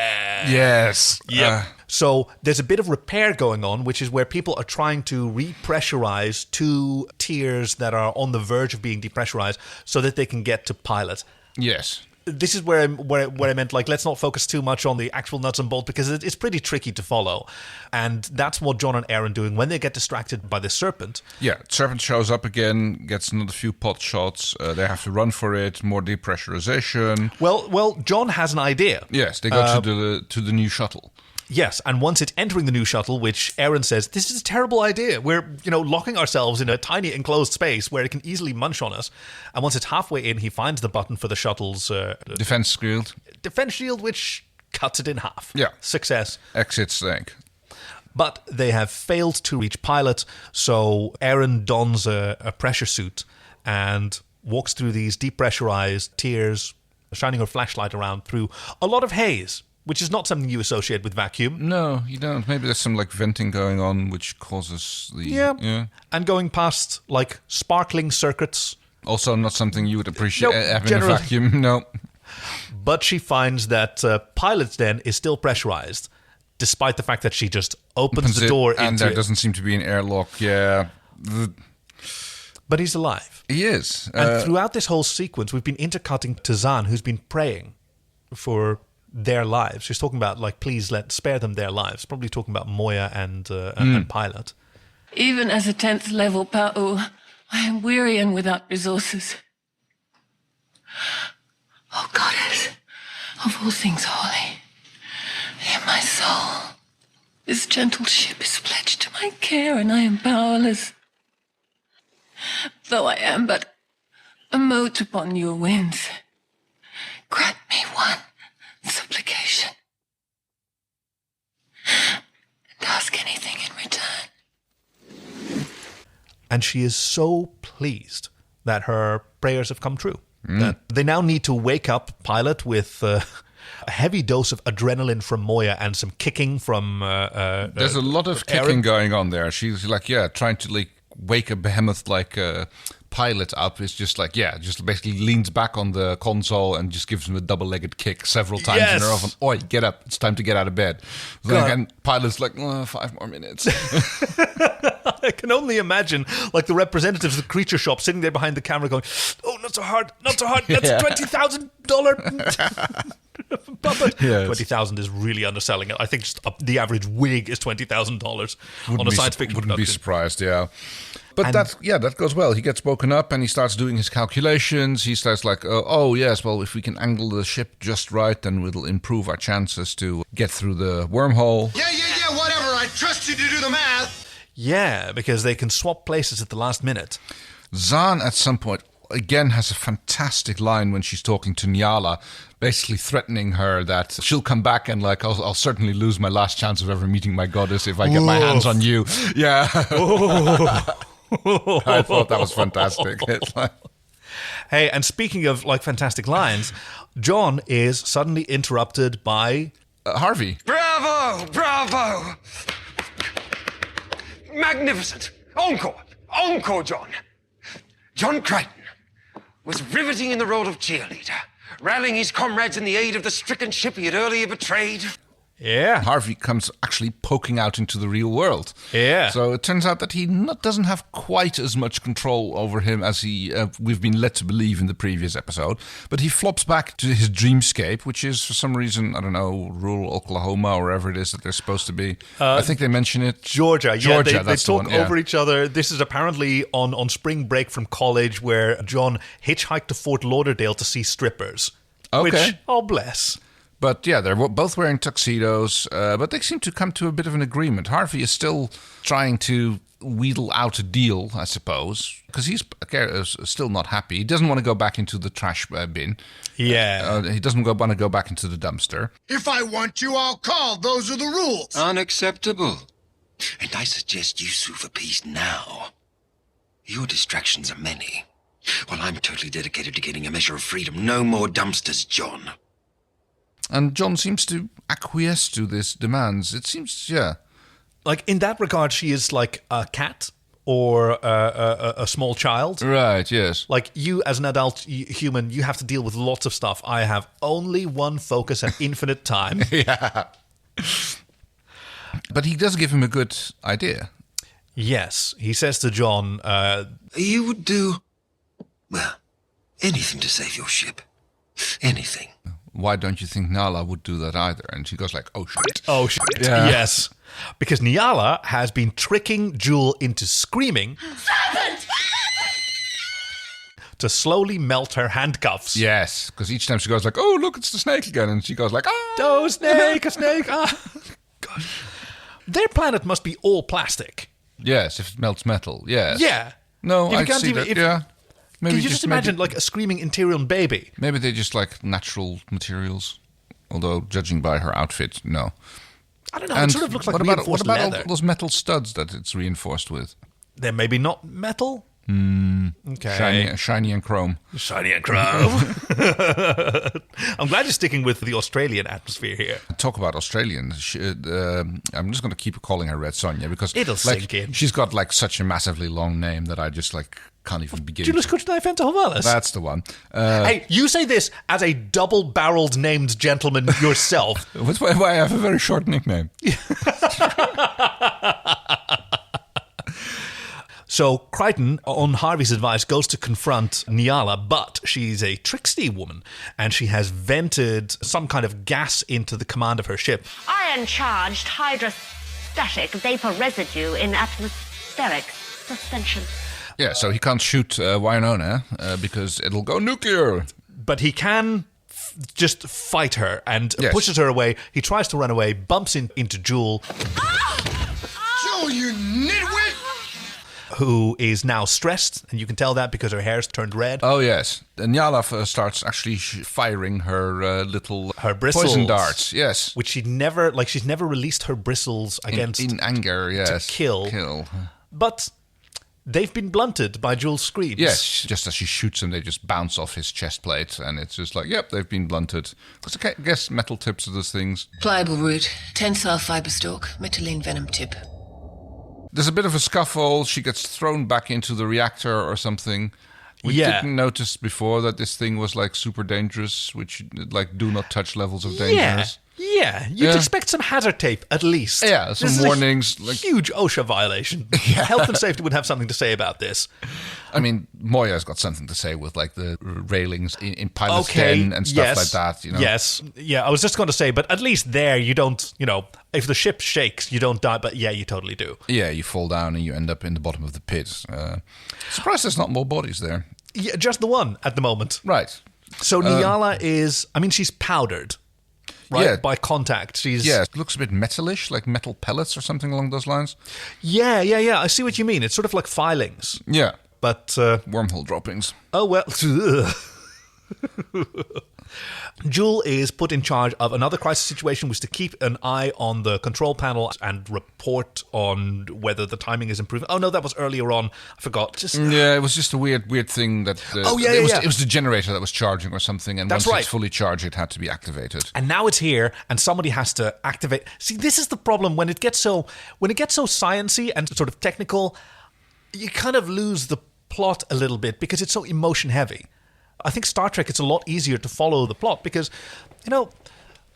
Yes. Yep. So there's a bit of repair going on, which is where people are trying to repressurize two tiers that are on the verge of being depressurized so that they can get to Pilot. Yes. This is where I meant, like, let's not focus too much on the actual nuts and bolts because it's pretty tricky to follow. And that's what John and Aaron doing when they get distracted by the serpent. Yeah, serpent shows up again, gets another few pot shots. They have to run for it, more depressurization. Well, John has an idea. Yes, they go to the new shuttle. Yes, and once it's entering the new shuttle, which Aaron says, this is a terrible idea. We're, locking ourselves in a tiny enclosed space where it can easily munch on us. And once it's halfway in, he finds the button for the shuttle's Defense shield. Defense shield, which cuts it in half. Yeah. Success. Exit snake. But they have failed to reach Pilot, so Aaron dons a pressure suit and walks through these depressurized tiers, shining her flashlight around through a lot of haze, which is not something you associate with vacuum. No, you don't. Maybe there's some venting going on which causes the... Yeah. And going past sparkling circuits. Also not something you would appreciate having generally. a vacuum. No. But she finds that Pilot's den is still pressurized, despite the fact that she just opens the door and into there it. doesn't seem to be an airlock. Yeah. But he's alive. He is. And throughout this whole sequence, we've been intercutting to Zhaan, who's been praying for their lives. She's talking about, please spare them their lives. Probably talking about Moya and Pilot. Even as a 10th level Pa'u, I am weary and without resources. Oh, Goddess, of all things holy, hear my soul. This gentle ship is pledged to my care, and I am powerless. Though I am but a mote upon your winds, grant me one supplication, and ask anything in return. And she is so pleased that her prayers have come true. That they now need to wake up Pilot with a heavy dose of adrenaline from Moya and some kicking from There's a lot of kicking going on there. She's like, trying to like wake a behemoth like Pilot up. It's just like, just basically leans back on the console and just gives him a double-legged kick several times in a row. From, oi, get up. It's time to get out of bed. And Pilot's like, 5 more minutes. I can only imagine, like, the representatives of the creature shop sitting there behind the camera going, oh, not so hard, that's $20,000 puppet. Yes. 20,000 is really underselling it. I think just the average wig is $20,000 on a science fiction Wouldn't production. be surprised, yeah. But that goes well. He gets woken up and he starts doing his calculations. He starts like, yes, well, if we can angle the ship just right, then it'll improve our chances to get through the wormhole. Yeah, whatever. I trust you to do the math. Yeah, because they can swap places at the last minute. Zhaan, at some point, again has a fantastic line when she's talking to Nyala, basically threatening her that she'll come back and like, I'll certainly lose my last chance of ever meeting my goddess if I get my hands on you. Yeah. I thought that was fantastic. It's like... Hey, and speaking of like fantastic lines, John is suddenly interrupted by Harvey. Bravo! Magnificent. Encore, John. John Crichton was riveting in the role of cheerleader, rallying his comrades in the aid of the stricken ship he had earlier betrayed. Yeah. Harvey comes actually poking out into the real world. Yeah. So it turns out that he doesn't have quite as much control over him as we've been led to believe in the previous episode. But he flops back to his dreamscape, which is, for some reason, I don't know, rural Oklahoma or wherever it is that they're supposed to be. I think they mention it. Georgia. Yeah, they talk over each other. This is apparently on spring break from college where John hitchhiked to Fort Lauderdale to see strippers. Okay. Which, oh bless. But yeah, they're both wearing tuxedos, but they seem to come to a bit of an agreement. Harvey is still trying to wheedle out a deal, I suppose, because he's still not happy. He doesn't want to go back into the trash bin. Yeah. He doesn't want to go back into the dumpster. If I want you, I'll call. Those are the rules. Unacceptable. And I suggest you sue for peace now. Your distractions are many. Well, I'm totally dedicated to getting a measure of freedom. No more dumpsters, John. And John seems to acquiesce to these demands. It seems, Like, in that regard, she is like a cat or a small child. Right, yes. Like, you as an adult human, you have to deal with lots of stuff. I have only one focus and infinite time. Yeah. But he does give him a good idea. Yes. He says to John... you would do, well, anything to save your ship. Anything. Why don't you think Nala would do that either? And she goes like, oh, shit. Oh, shit. Yeah. Yes. Because Nyala has been tricking Jool into screaming to slowly melt her handcuffs. Yes, because each time she goes like, oh, look, it's the snake again. And she goes like, oh, snake, a snake. Ah. Gosh. Their planet must be all plastic. Yes, if it melts metal, yes. Yeah. No, If I you can't see even- that, if- yeah. Maybe Can you just imagine like a screaming Interion baby? Maybe they just like natural materials. Although, judging by her outfit, no. I don't know. It sort of looks like reinforced what about leather. all those metal studs that it's reinforced with? They're maybe not metal. Okay. Shiny and chrome. Shiny and chrome. I'm glad you're sticking with the Australian atmosphere here. Talk about Australian. I'm just going to keep calling her Red Sonja because It'll sink in. She's got like such a massively long name that I just like can't even begin. Julius Kuchnai Fentahovalis. That's the one. Hey, you say this as a double-barreled named gentleman yourself. That's why I have a very short nickname. So Crichton, on Harvey's advice, goes to confront Nyala, but she's a tricksy woman, and she has vented some kind of gas into the command of her ship. Iron-charged hydrostatic vapor residue in atmospheric suspension. Yeah, so he can't shoot Winona because it'll go nuclear. But he can just fight her and Yes. pushes her away. He tries to run away, bumps into Jool, Joel, you nitwit! who is now stressed, and you can tell that because her hair's turned red. Oh, yes. And Nyala starts actually firing her little bristles, poison darts. Yes. Which she's never released her bristles against In anger, yes. to kill. But they've been blunted by Jool's screams. Yes, just as she shoots them, they just bounce off his chest plate, and it's just like, yep, they've been blunted. Because I guess metal tips are those things. Pliable root, tensile fiber stalk, metallene venom tip. There's a bit of a scuffle. She gets thrown back into the reactor or something. We didn't notice before that this thing was like super dangerous, which like do not touch levels of dangerous. Yeah, you'd expect some hazard tape at least. Yeah, some warnings. Huge OSHA violation. Health and safety would have something to say about this. I mean, Moya's got something to say with like the railings in Pilot's Den and stuff like that. You know? Yes, yeah. I was just going to say, but at least there you don't, if the ship shakes, you don't die. But yeah, you totally do. Yeah, you fall down and you end up in the bottom of the pit. Surprised there's not more bodies there. Yeah, just the one at the moment. Right. So Nyala is, she's powdered. Right, yeah. By contact. She's it looks a bit metalish, like metal pellets or something along those lines. Yeah. I see what you mean. It's sort of like filings. Yeah. But wormhole droppings. Oh well. Jool is put in charge of another crisis situation, was to keep an eye on the control panel and report on whether the timing is improving. Oh no, that was earlier on. I forgot. Yeah, it was just a weird thing that. It was the generator that was charging or something, and once it's fully charged, it had to be activated. And now it's here, and somebody has to activate. See, this is the problem when it gets so sciencey and sort of technical. You kind of lose the plot a little bit because it's so emotion heavy. I think Star Trek, it's a lot easier to follow the plot because, not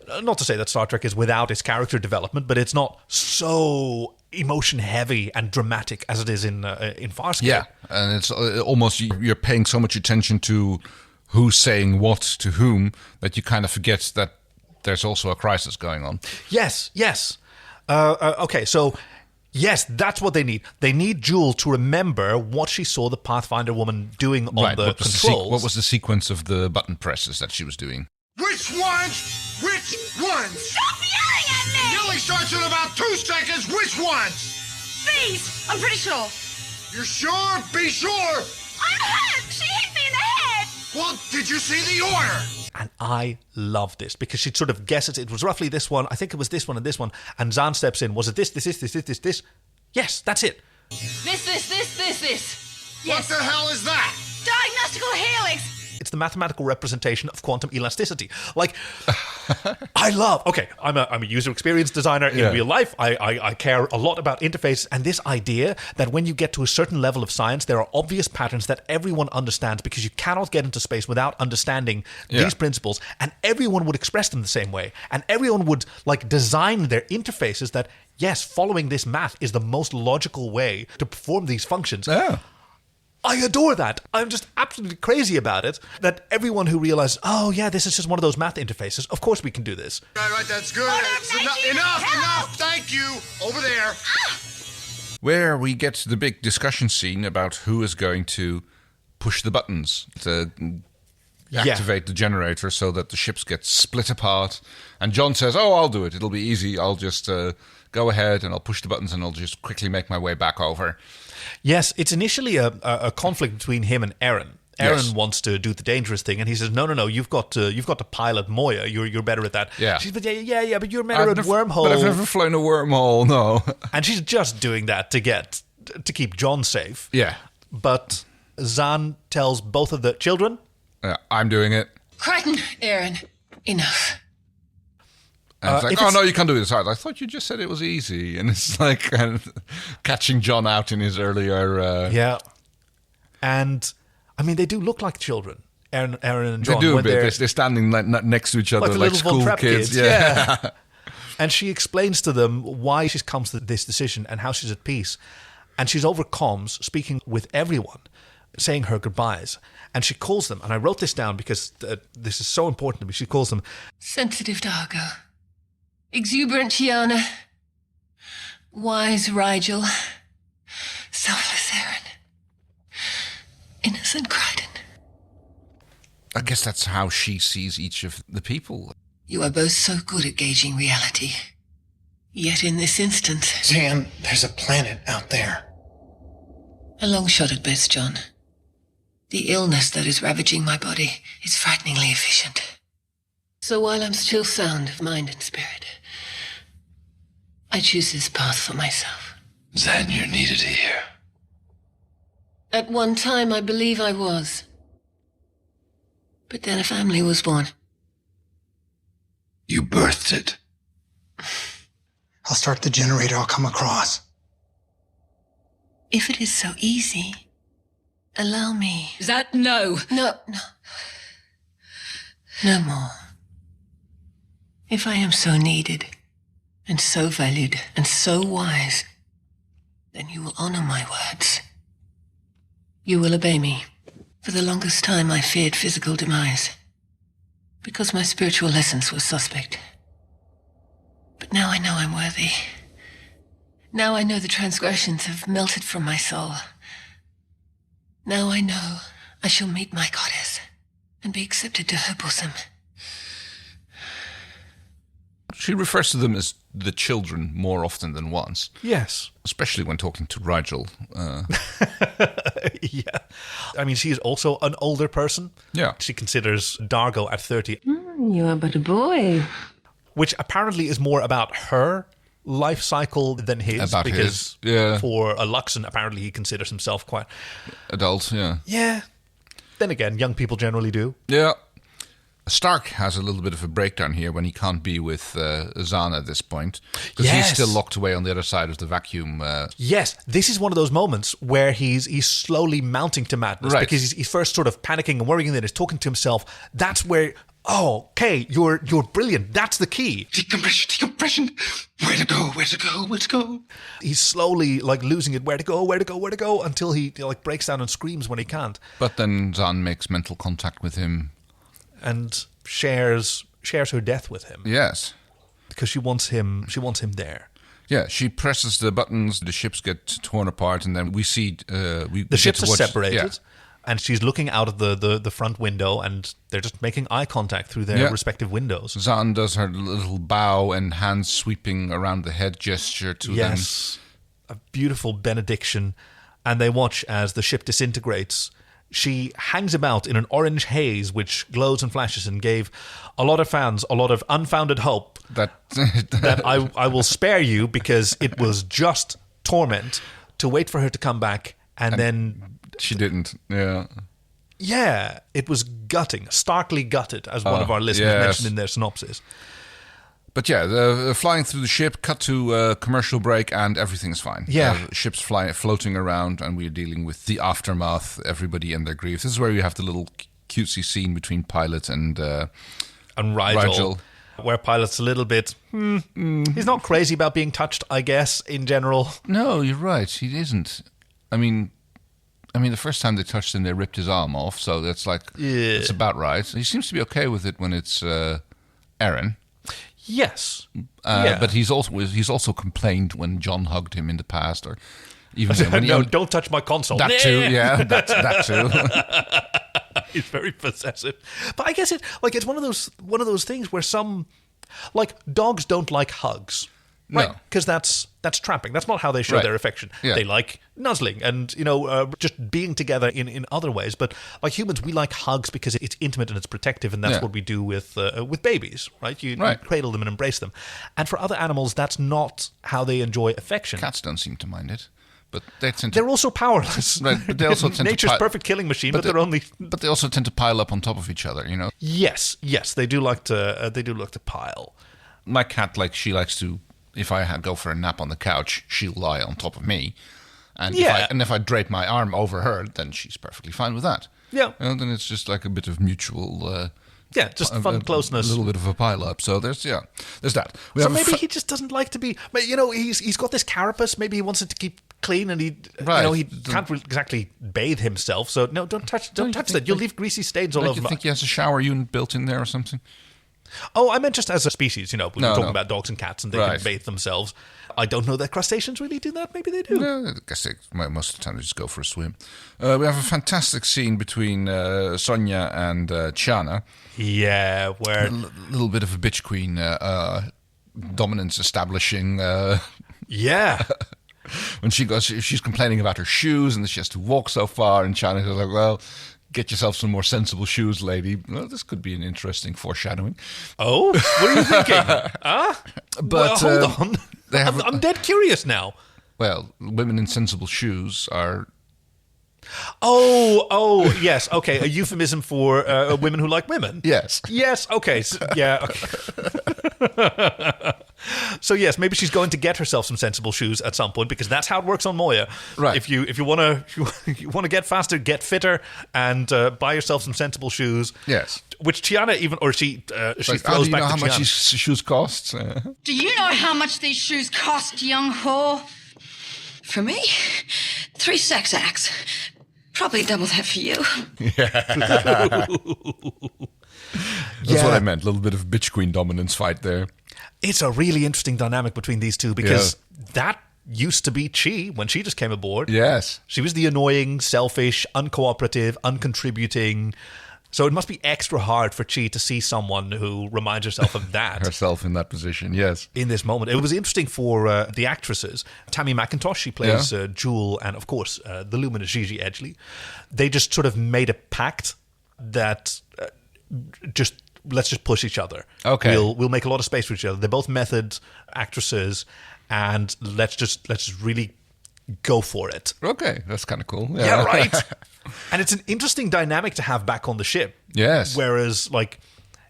to say that Star Trek is without its character development, but it's not so emotion heavy and dramatic as it is in Farscape. Yeah, and it's almost you're paying so much attention to who's saying what to whom that you kind of forget that there's also a crisis going on. Yes. Okay, so... Yes, that's what they need. They need Jool to remember what she saw the Pathfinder woman doing on the controls. What was the sequence of the button presses that she was doing? Which ones? Which ones? Stop yelling at me! Yelling starts in about 2 seconds. Which ones? These! I'm pretty sure. You're sure? Be sure! I'm hurt! She hit me in the head! Well, did you see the order? And I love this because she'd sort of guess it was roughly this one. I think it was this one and this one. And Zhaan steps in. Was it this? Yes, that's it. This. Yes. What the hell is that? Diagnostical helix. It's the mathematical representation of quantum elasticity. Like, I love... Okay, I'm a user experience designer in real life. I care a lot about interfaces. And this idea that when you get to a certain level of science, there are obvious patterns that everyone understands because you cannot get into space without understanding these principles. And everyone would express them the same way. And everyone would, design their interfaces that, yes, following this math is the most logical way to perform these functions. Yeah. I adore that. I'm just absolutely crazy about it. That everyone who realizes, oh yeah, this is just one of those math interfaces. Of course we can do this. Right, that's good. Enough. Thank you. Over there. Where we get the big discussion scene about who is going to push the buttons to activate the generator so that the ships get split apart. And John says, oh, I'll do it. It'll be easy. I'll just go ahead and I'll push the buttons and I'll just quickly make my way back over. Yes, it's initially a conflict between him and Aaron. Aaron wants to do the dangerous thing, and he says, "No, you've got to pilot Moya. You're better at that." Yeah, she's but you're better at wormhole. But I've never flown a wormhole. No, and she's just doing that to keep John safe. Yeah, but Zhaan tells both of the children, "I'm doing it." Crichton, Aaron, enough. And it's like, oh, no, you can't do this hard. I thought you just said it was easy. And it's like catching John out in his earlier... Yeah. And, they do look like children, Aaron and John. They do a bit. They're standing next to each other like school kids. Yeah. And she explains to them why she's come to this decision and how she's at peace. And she's over comms, speaking with everyone, saying her goodbyes. And she calls them, and I wrote this down because this is so important to me. She calls them... Sensitive Dargo. Exuberant Chiana, wise Rigel, selfless Aaron, innocent Crichton. I guess that's how she sees each of the people. You are both so good at gauging reality. Yet in this instance... Zhaan, there's a planet out there. A long shot at best, John. The illness that is ravaging my body is frighteningly efficient. So while I'm still sound of mind and spirit, I choose this path for myself. Zhaan, you're needed here. At one time, I believe I was. But then a family was born. You birthed it. I'll start the generator. I'll come across. If it is so easy, allow me. That no. No. No more. If I am so needed, and so valued, and so wise, then you will honor my words. You will obey me. For the longest time I feared physical demise, because my spiritual lessons were suspect. But now I know I'm worthy. Now I know the transgressions have melted from my soul. Now I know I shall meet my goddess and be accepted to her bosom. She refers to them as the children more often than once. Yes. Especially when talking to Rigel. Yeah. I mean, she is also an older person. Yeah. She considers Dargo at 30. You are but a boy. Which apparently is more about her life cycle than his. About because his, yeah. For a Luxon, apparently he considers himself quite... adult, yeah. Yeah. Then again, young people generally do. Yeah. Stark has a little bit of a breakdown here when he can't be with Zhaan at this point. Because he's still locked away on the other side of the vacuum. Yes, this is one of those moments where he's slowly mounting to madness. Right. Because he's first sort of panicking and worrying, and then he's talking to himself. That's where... Oh, okay, you're brilliant. That's the key. Decompression. Where to go? He's slowly like losing it. Where to go, until he like breaks down and screams when he can't. But then Zhaan makes mental contact with him. And shares her death with him. Yes. Because she wants him there. Yeah, she presses the buttons, the ships get torn apart, and then we see... the ships are separated, and she's looking out of the front window, and they're just making eye contact through their respective windows. Zhaan does her little bow and hands sweeping around the head gesture to them. Yes, a beautiful benediction, and they watch as the ship disintegrates. She hangs about in an orange haze which glows and flashes and gave a lot of fans a lot of unfounded hope that I will spare you because it was just torment to wait for her to come back and then... She didn't, yeah. Yeah, it was gutting, starkly gutted, as one of our listeners mentioned in their synopsis. But yeah, they're flying through the ship, cut to commercial break, and everything's fine. Yeah. Ships floating around, and we're dealing with the aftermath, everybody and their grief. This is where you have the little cutesy scene between Pilot and Rigel. Where Pilot's a little bit... He's not crazy about being touched, I guess, in general. No, you're right. He isn't. I mean, the first time they touched him, they ripped his arm off, so that's like... Yeah. It's about right. He seems to be okay with it when it's Aaron. Yes, but he's also complained when John hugged him in the past, or even when don't touch my console. That too, yeah, that too. He's very possessive, but I guess it's one of those things where some dogs don't like hugs, right? Because that's trapping. That's not how they show their affection. Yeah. They like nuzzling and just being together in other ways. But like humans, we like hugs because it's intimate and it's protective, and that's what we do with babies, right? You cradle them and embrace them. And for other animals, that's not how they enjoy affection. Cats don't seem to mind it, but they're also powerless. Right, but they also tend nature's to perfect killing machine, but they're only. But they also tend to pile up on top of each other, Yes, they do like to. They do like to pile. My cat, she likes to. If I go for a nap on the couch, she'll lie on top of me. And if I drape my arm over her, then she's perfectly fine with that. Yeah. And then it's just like a bit of mutual... just fun closeness. A little bit of a pile-up. So there's that. So maybe he just doesn't like to be... But, he's got this carapace. Maybe he wants it to keep clean, and he can't exactly bathe himself. So, no, don't touch that. You'll leave greasy stains all over. You think he has a shower unit built in there or something? Oh, I meant just as a species, we were talking about dogs and cats and they can bathe themselves. I don't know that crustaceans really do that. Maybe they do. No, I guess most of the time they just go for a swim. We have a fantastic scene between Sonia and Chiana. Yeah, where... A little bit of a bitch queen dominance establishing. Yeah. When she's complaining about her shoes and that she has to walk so far, and Chiana's like, well... Get yourself some more sensible shoes, lady. Well, this could be an interesting foreshadowing. Oh, what are you thinking? But hold on. I'm dead curious now. Well, women in sensible shoes are Oh, yes. Okay, a euphemism for women who like women. Yes. Yes. Okay. Yeah. So yes, maybe she's going to get herself some sensible shoes at some point because that's how it works on Moya. Right. If you want to get faster, get fitter, and buy yourself some sensible shoes. Yes. Which Tiana she Like, throws do you back know to how much Tiana. these shoes cost? Do you know how much these shoes cost, young whore? For me? 3 sex acts. Probably double that for you. That's what I meant. A little bit of bitch queen dominance fight there. It's a really interesting dynamic between these two because that used to be Chi when she just came aboard. Yes. She was the annoying, selfish, uncooperative, uncontributing. So it must be extra hard for Chi to see someone who reminds herself of that. Herself in that position, yes. In this moment. It was interesting for the actresses. Tammy McIntosh, she plays Jool, and of course, the luminous Gigi Edgley. They just sort of made a pact that let's just push each other. Okay. We'll make a lot of space for each other. They're both method actresses, and let's just really go for it. Okay, that's kind of cool. Yeah, right. And it's an interesting dynamic to have back on the ship. Yes. Whereas, like,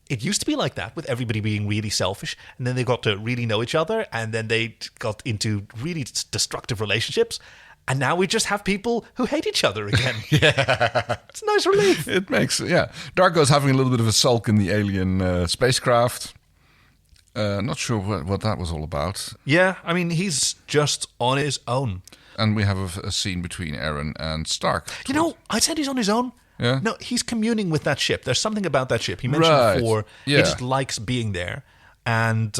it used to be like that with everybody being really selfish, and then they got to really know each other, and then they got into really destructive relationships. And now we just have people who hate each other again. Yeah. It's a nice relief. It makes, Dargo's having a little bit of a sulk in the alien spacecraft. Not sure what that was all about. Yeah, I mean, he's just on his own. And we have a scene between Aaron and Stark. You know, I said he's on his own. Yeah. No, he's communing with that ship. There's something about that ship. He mentioned before, he just likes being there. And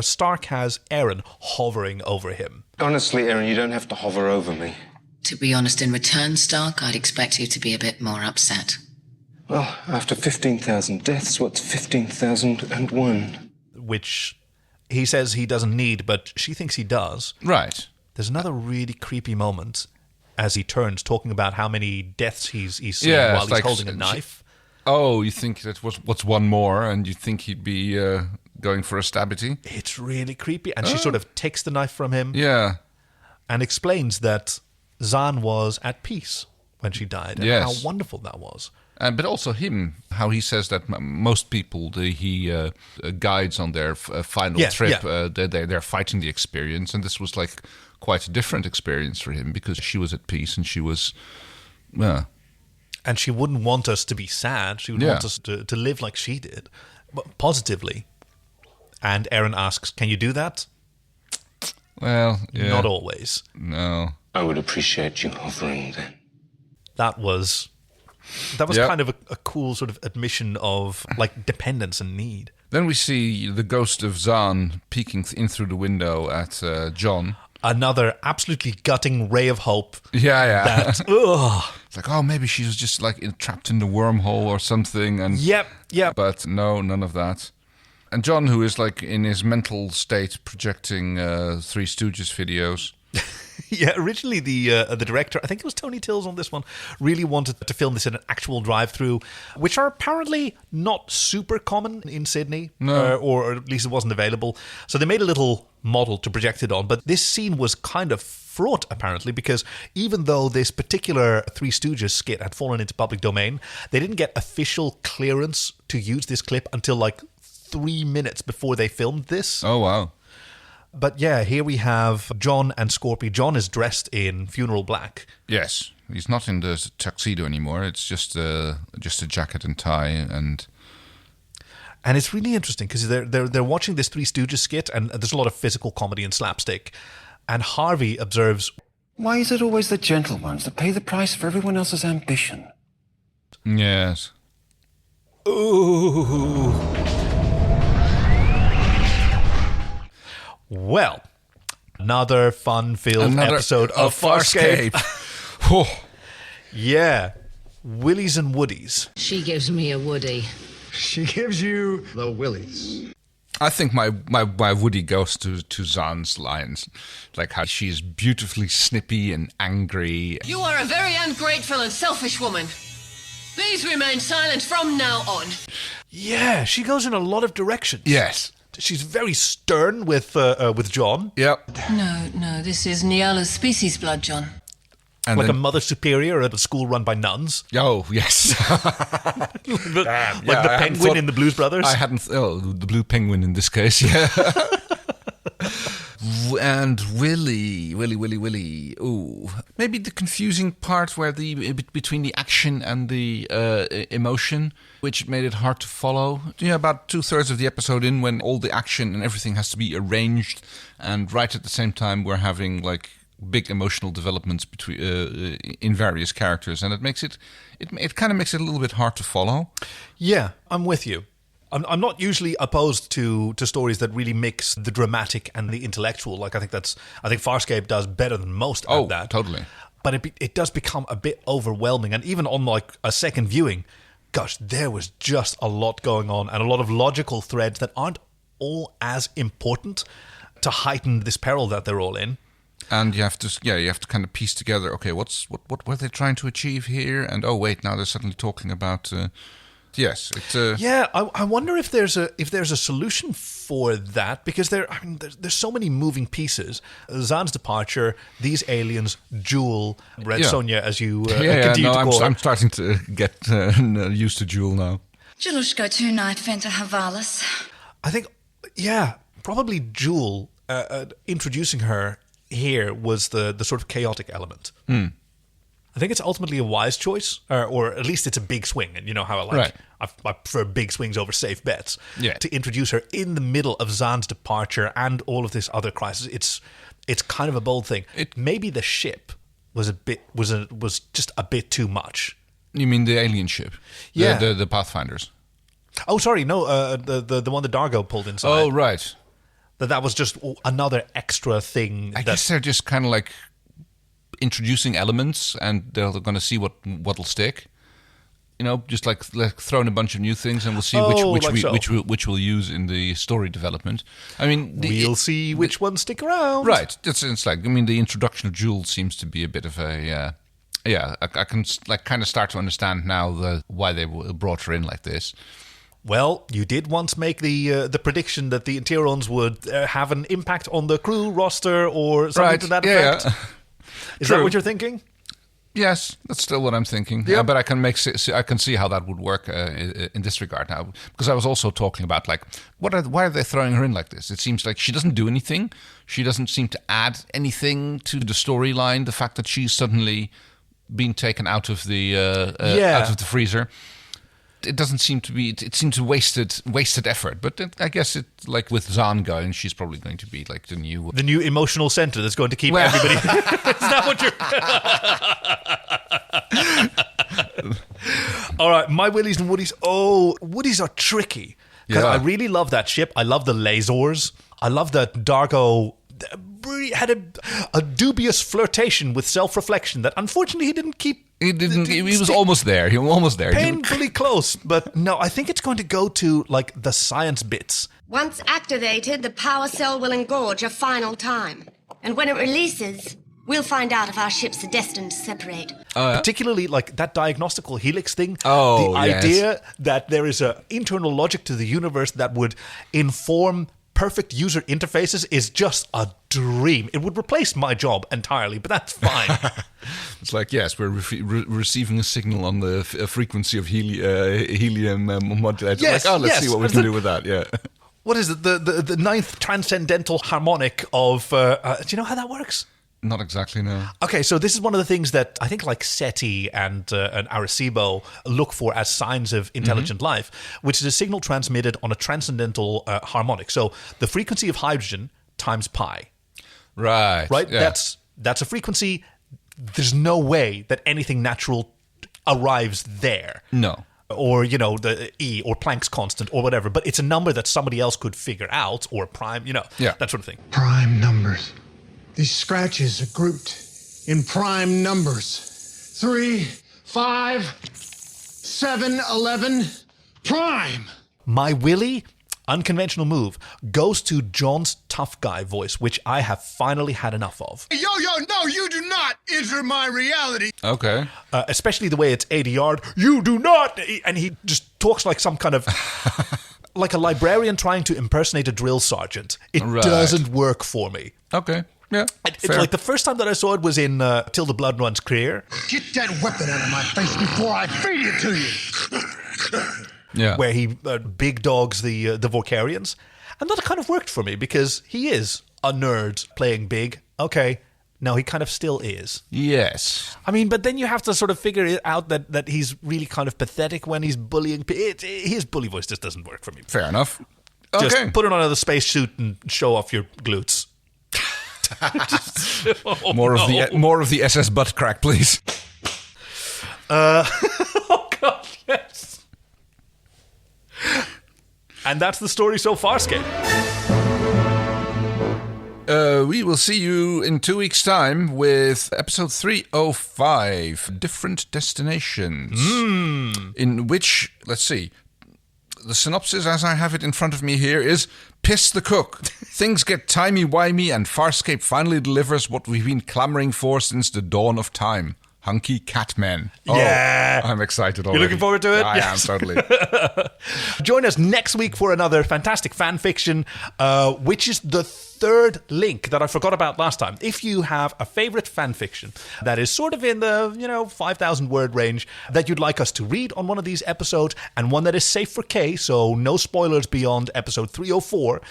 Stark has Aaron hovering over him. Honestly, Aaron, you don't have to hover over me. To be honest, in return, Stark, I'd expect you to be a bit more upset. Well, after 15,000 deaths, what's 15,001? Which he says he doesn't need, but she thinks he does. Right. There's another really creepy moment as he turns, talking about how many deaths he's seen while he's holding a knife. Oh, you think that what's one more, and you think he'd be going for a stabbity? It's really creepy. And she sort of takes the knife from him. Yeah. And explains that Zhaan was at peace when she died. And how wonderful that was. But also him, how he says that most people he guides on their final trip, they're fighting the experience. And this was like quite a different experience for him because she was at peace and she was... And she wouldn't want us to be sad. She would want us to live like she did, but positively. And Aaron asks, can you do that? Well, not always. No. I would appreciate you hovering then. That was kind of a cool sort of admission of like dependence and need. Then we see the ghost of Zhaan peeking in through the window at John. Another absolutely gutting ray of hope. Yeah. That, it's like, oh, maybe she was just like trapped in the wormhole or something. And Yep. But no, none of that. And John, who is like in his mental state projecting Three Stooges videos. Yeah, originally the director, I think it was Tony Tilse on this one, really wanted to film this in an actual drive-through, which are apparently not super common in Sydney, or at least it wasn't available. So they made a little model to project it on, but this scene was kind of fraught, apparently, because even though this particular Three Stooges skit had fallen into public domain, they didn't get official clearance to use this clip until like 3 minutes before they filmed this. Oh, wow. But yeah, here we have John and Scorpy. John is dressed in funeral black. Yes, he's not in the tuxedo anymore. It's just a jacket and tie, and it's really interesting because they're watching this Three Stooges skit, and there's a lot of physical comedy and slapstick. And Harvey observes, "Why is it always the gentle ones that pay the price for everyone else's ambition?" Yes. Ooh. Well, another fun-filled episode of Farscape. Yeah. Willies and Woodies. She gives me a Woody. She gives you the Willies. I think my Woody goes to Zhaan's lines. Like how she's beautifully snippy and angry. You are a very ungrateful and selfish woman. Please remain silent from now on. Yeah, she goes in a lot of directions. Yes. She's very stern with John. Yep. No, this is Nyala's species blood, John. And like then, a mother superior at a school run by nuns. Oh, yes. Like the penguin in the Blues Brothers. I hadn't... the blue penguin in this case, yeah. And Willy. Ooh. Maybe the confusing part where between the action and the emotion, which made it hard to follow. Yeah, about 2/3 of the episode in, when all the action and everything has to be arranged, and right at the same time we're having like big emotional developments between in various characters, and it makes it kind of makes it a little bit hard to follow. Yeah, I'm with you. I'm not usually opposed to stories that really mix the dramatic and the intellectual. Like I think Farscape does better than most at that. Oh, totally. But it does become a bit overwhelming, and even on like a second viewing, gosh, there was just a lot going on and a lot of logical threads that aren't all as important to heighten this peril that they're all in. And you have to kind of piece together. Okay, what were they trying to achieve here? And oh wait, now they're suddenly talking about. Yes, it's. Yeah, I wonder if there's a solution for that, because there's so many moving pieces. Zhaan's departure, these aliens, Jool, Red Sonja, as you continue to call her. I'm starting to get used to Jool now. Julushko tonight, Fenta Havalis. I think, probably Jool. Introducing her here was the sort of chaotic element. I think it's ultimately a wise choice, or at least it's a big swing. And you know how I prefer big swings over safe bets. Yeah. To introduce her in the middle of Zhaan's departure and all of this other crisis, it's kind of a bold thing. Maybe the ship was just a bit too much. You mean the alien ship? Yeah, the Pathfinders. Oh, sorry, no, the one that Dargo pulled inside. Oh, right. That was just another extra thing. I guess they're just kind of like introducing elements, and they're going to see what'll stick. You know, just like throwing a bunch of new things, and we'll see which we'll use in the story development. I mean, we'll see which ones stick around. Right. It's like, I mean, the introduction of Jool seems to be a bit of a I can like kind of start to understand now why they brought her in like this. Well, you did once make the prediction that the Interons would have an impact on the crew roster or something to that effect. Yeah. Is that what you're thinking? Yes, that's still what I'm thinking. Yeah, but I can see how that would work in this regard now, because I was also talking about like why are they throwing her in like this? It seems like she doesn't do anything. She doesn't seem to add anything to the storyline. The fact that she's suddenly been taken out of the freezer. It doesn't seem to be. It seems wasted effort. But I guess like with Zhaan going, she's probably going to be like the new emotional center that's going to keep everybody. Is that what you're? All right, my Willies and Woodies. Oh, Woodies are tricky. Because I really love that ship. I love the lasers. I love that Dargo had a dubious flirtation with self-reflection that unfortunately he didn't keep. He didn't. He was almost there. He was almost there. Painfully close. But no, I think it's going to go to like the science bits. Once activated, the power cell will engorge a final time. And when it releases, we'll find out if our ships are destined to separate. Particularly like that diagnostical helix thing. Oh, the idea that there is an internal logic to the universe that would inform perfect user interfaces is just a dream. It would replace my job entirely, but that's fine. It's like, yes, we're receiving a signal on the frequency of helium modulator. Yes, like, let's see what we can do with that. Yeah. What is it? The ninth transcendental harmonic of... do you know how that works? Not exactly, no. Okay, so this is one of the things that I think like SETI and Arecibo look for as signs of intelligent life, which is a signal transmitted on a transcendental harmonic. So the frequency of hydrogen times pi. Right. Yeah. That's a frequency. There's no way that anything natural arrives there. No. Or, the E or Planck's constant or whatever. But it's a number that somebody else could figure out, or prime, that sort of thing. Prime numbers. These scratches are grouped in prime numbers. 3, 5, 7, 11, prime. My Willie, unconventional move, goes to John's tough guy voice, which I have finally had enough of. Yo, no, you do not enter my reality. Okay. Especially the way it's ADR'd. You do not. And he just talks like some kind of... like a librarian trying to impersonate a drill sergeant. It doesn't work for me. Okay. Yeah, It's like the first time that I saw it was in Till the Blood Runs Clear. Get that weapon out of my face before I feed it to you. Yeah. Where he big dogs the Vorkarians. And that kind of worked for me because he is a nerd playing big. Okay, no, he kind of still is. Yes. I mean, but then you have to sort of figure it out that he's really kind of pathetic when he's bullying. His bully voice just doesn't work for me. Fair enough. Just Okay. put it on a spacesuit and show off your glutes. More of the SS butt crack, please. Oh God, yes. And that's the story so far, Farscape. We will see you in 2 weeks' time with episode 305, Different Destinations. In which, let's see, the synopsis as I have it in front of me here is, piss the cook. Things get timey-wimey and Farscape finally delivers what we've been clamoring for since the dawn of time. Hunky Catmen. Yeah. I'm excited already. You're looking forward to it? I am, totally. Join us next week for another fantastic fan fiction, which is the third link that I forgot about last time. If you have a favorite fan fiction that is sort of in the 5,000 word range that you'd like us to read on one of these episodes, and one that is safe for K, so no spoilers beyond episode 304,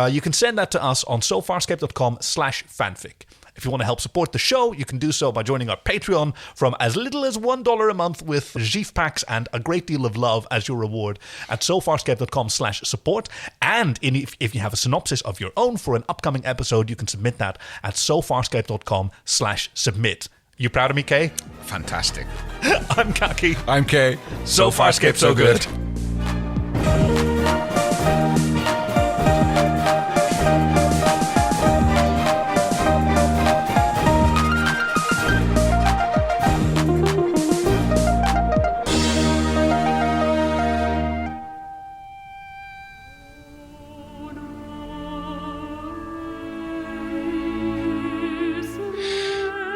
you can send that to us on sofarscape.com/fanfic. If you want to help support the show, you can do so by joining our Patreon from as little as $1 a month with GIF packs and a great deal of love as your reward at sofarscape.com/support. And if you have a synopsis of your own for an upcoming episode, you can submit that at sofarscape.com/submit. You proud of me, Kay? Fantastic. I'm Kaki. I'm Kay. So Farscape, so good.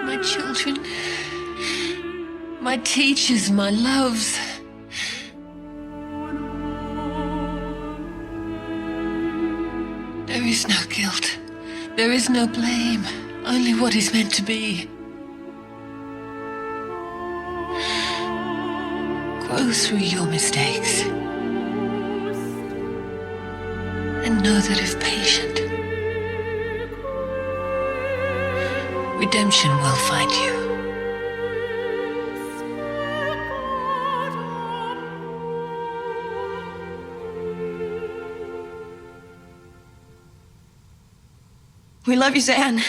My children, my teachers, my loves. There is no guilt. There is no blame. Only what is meant to be. Grow through your mistakes. And know that if patient, redemption will find you. We love you, Zhaan.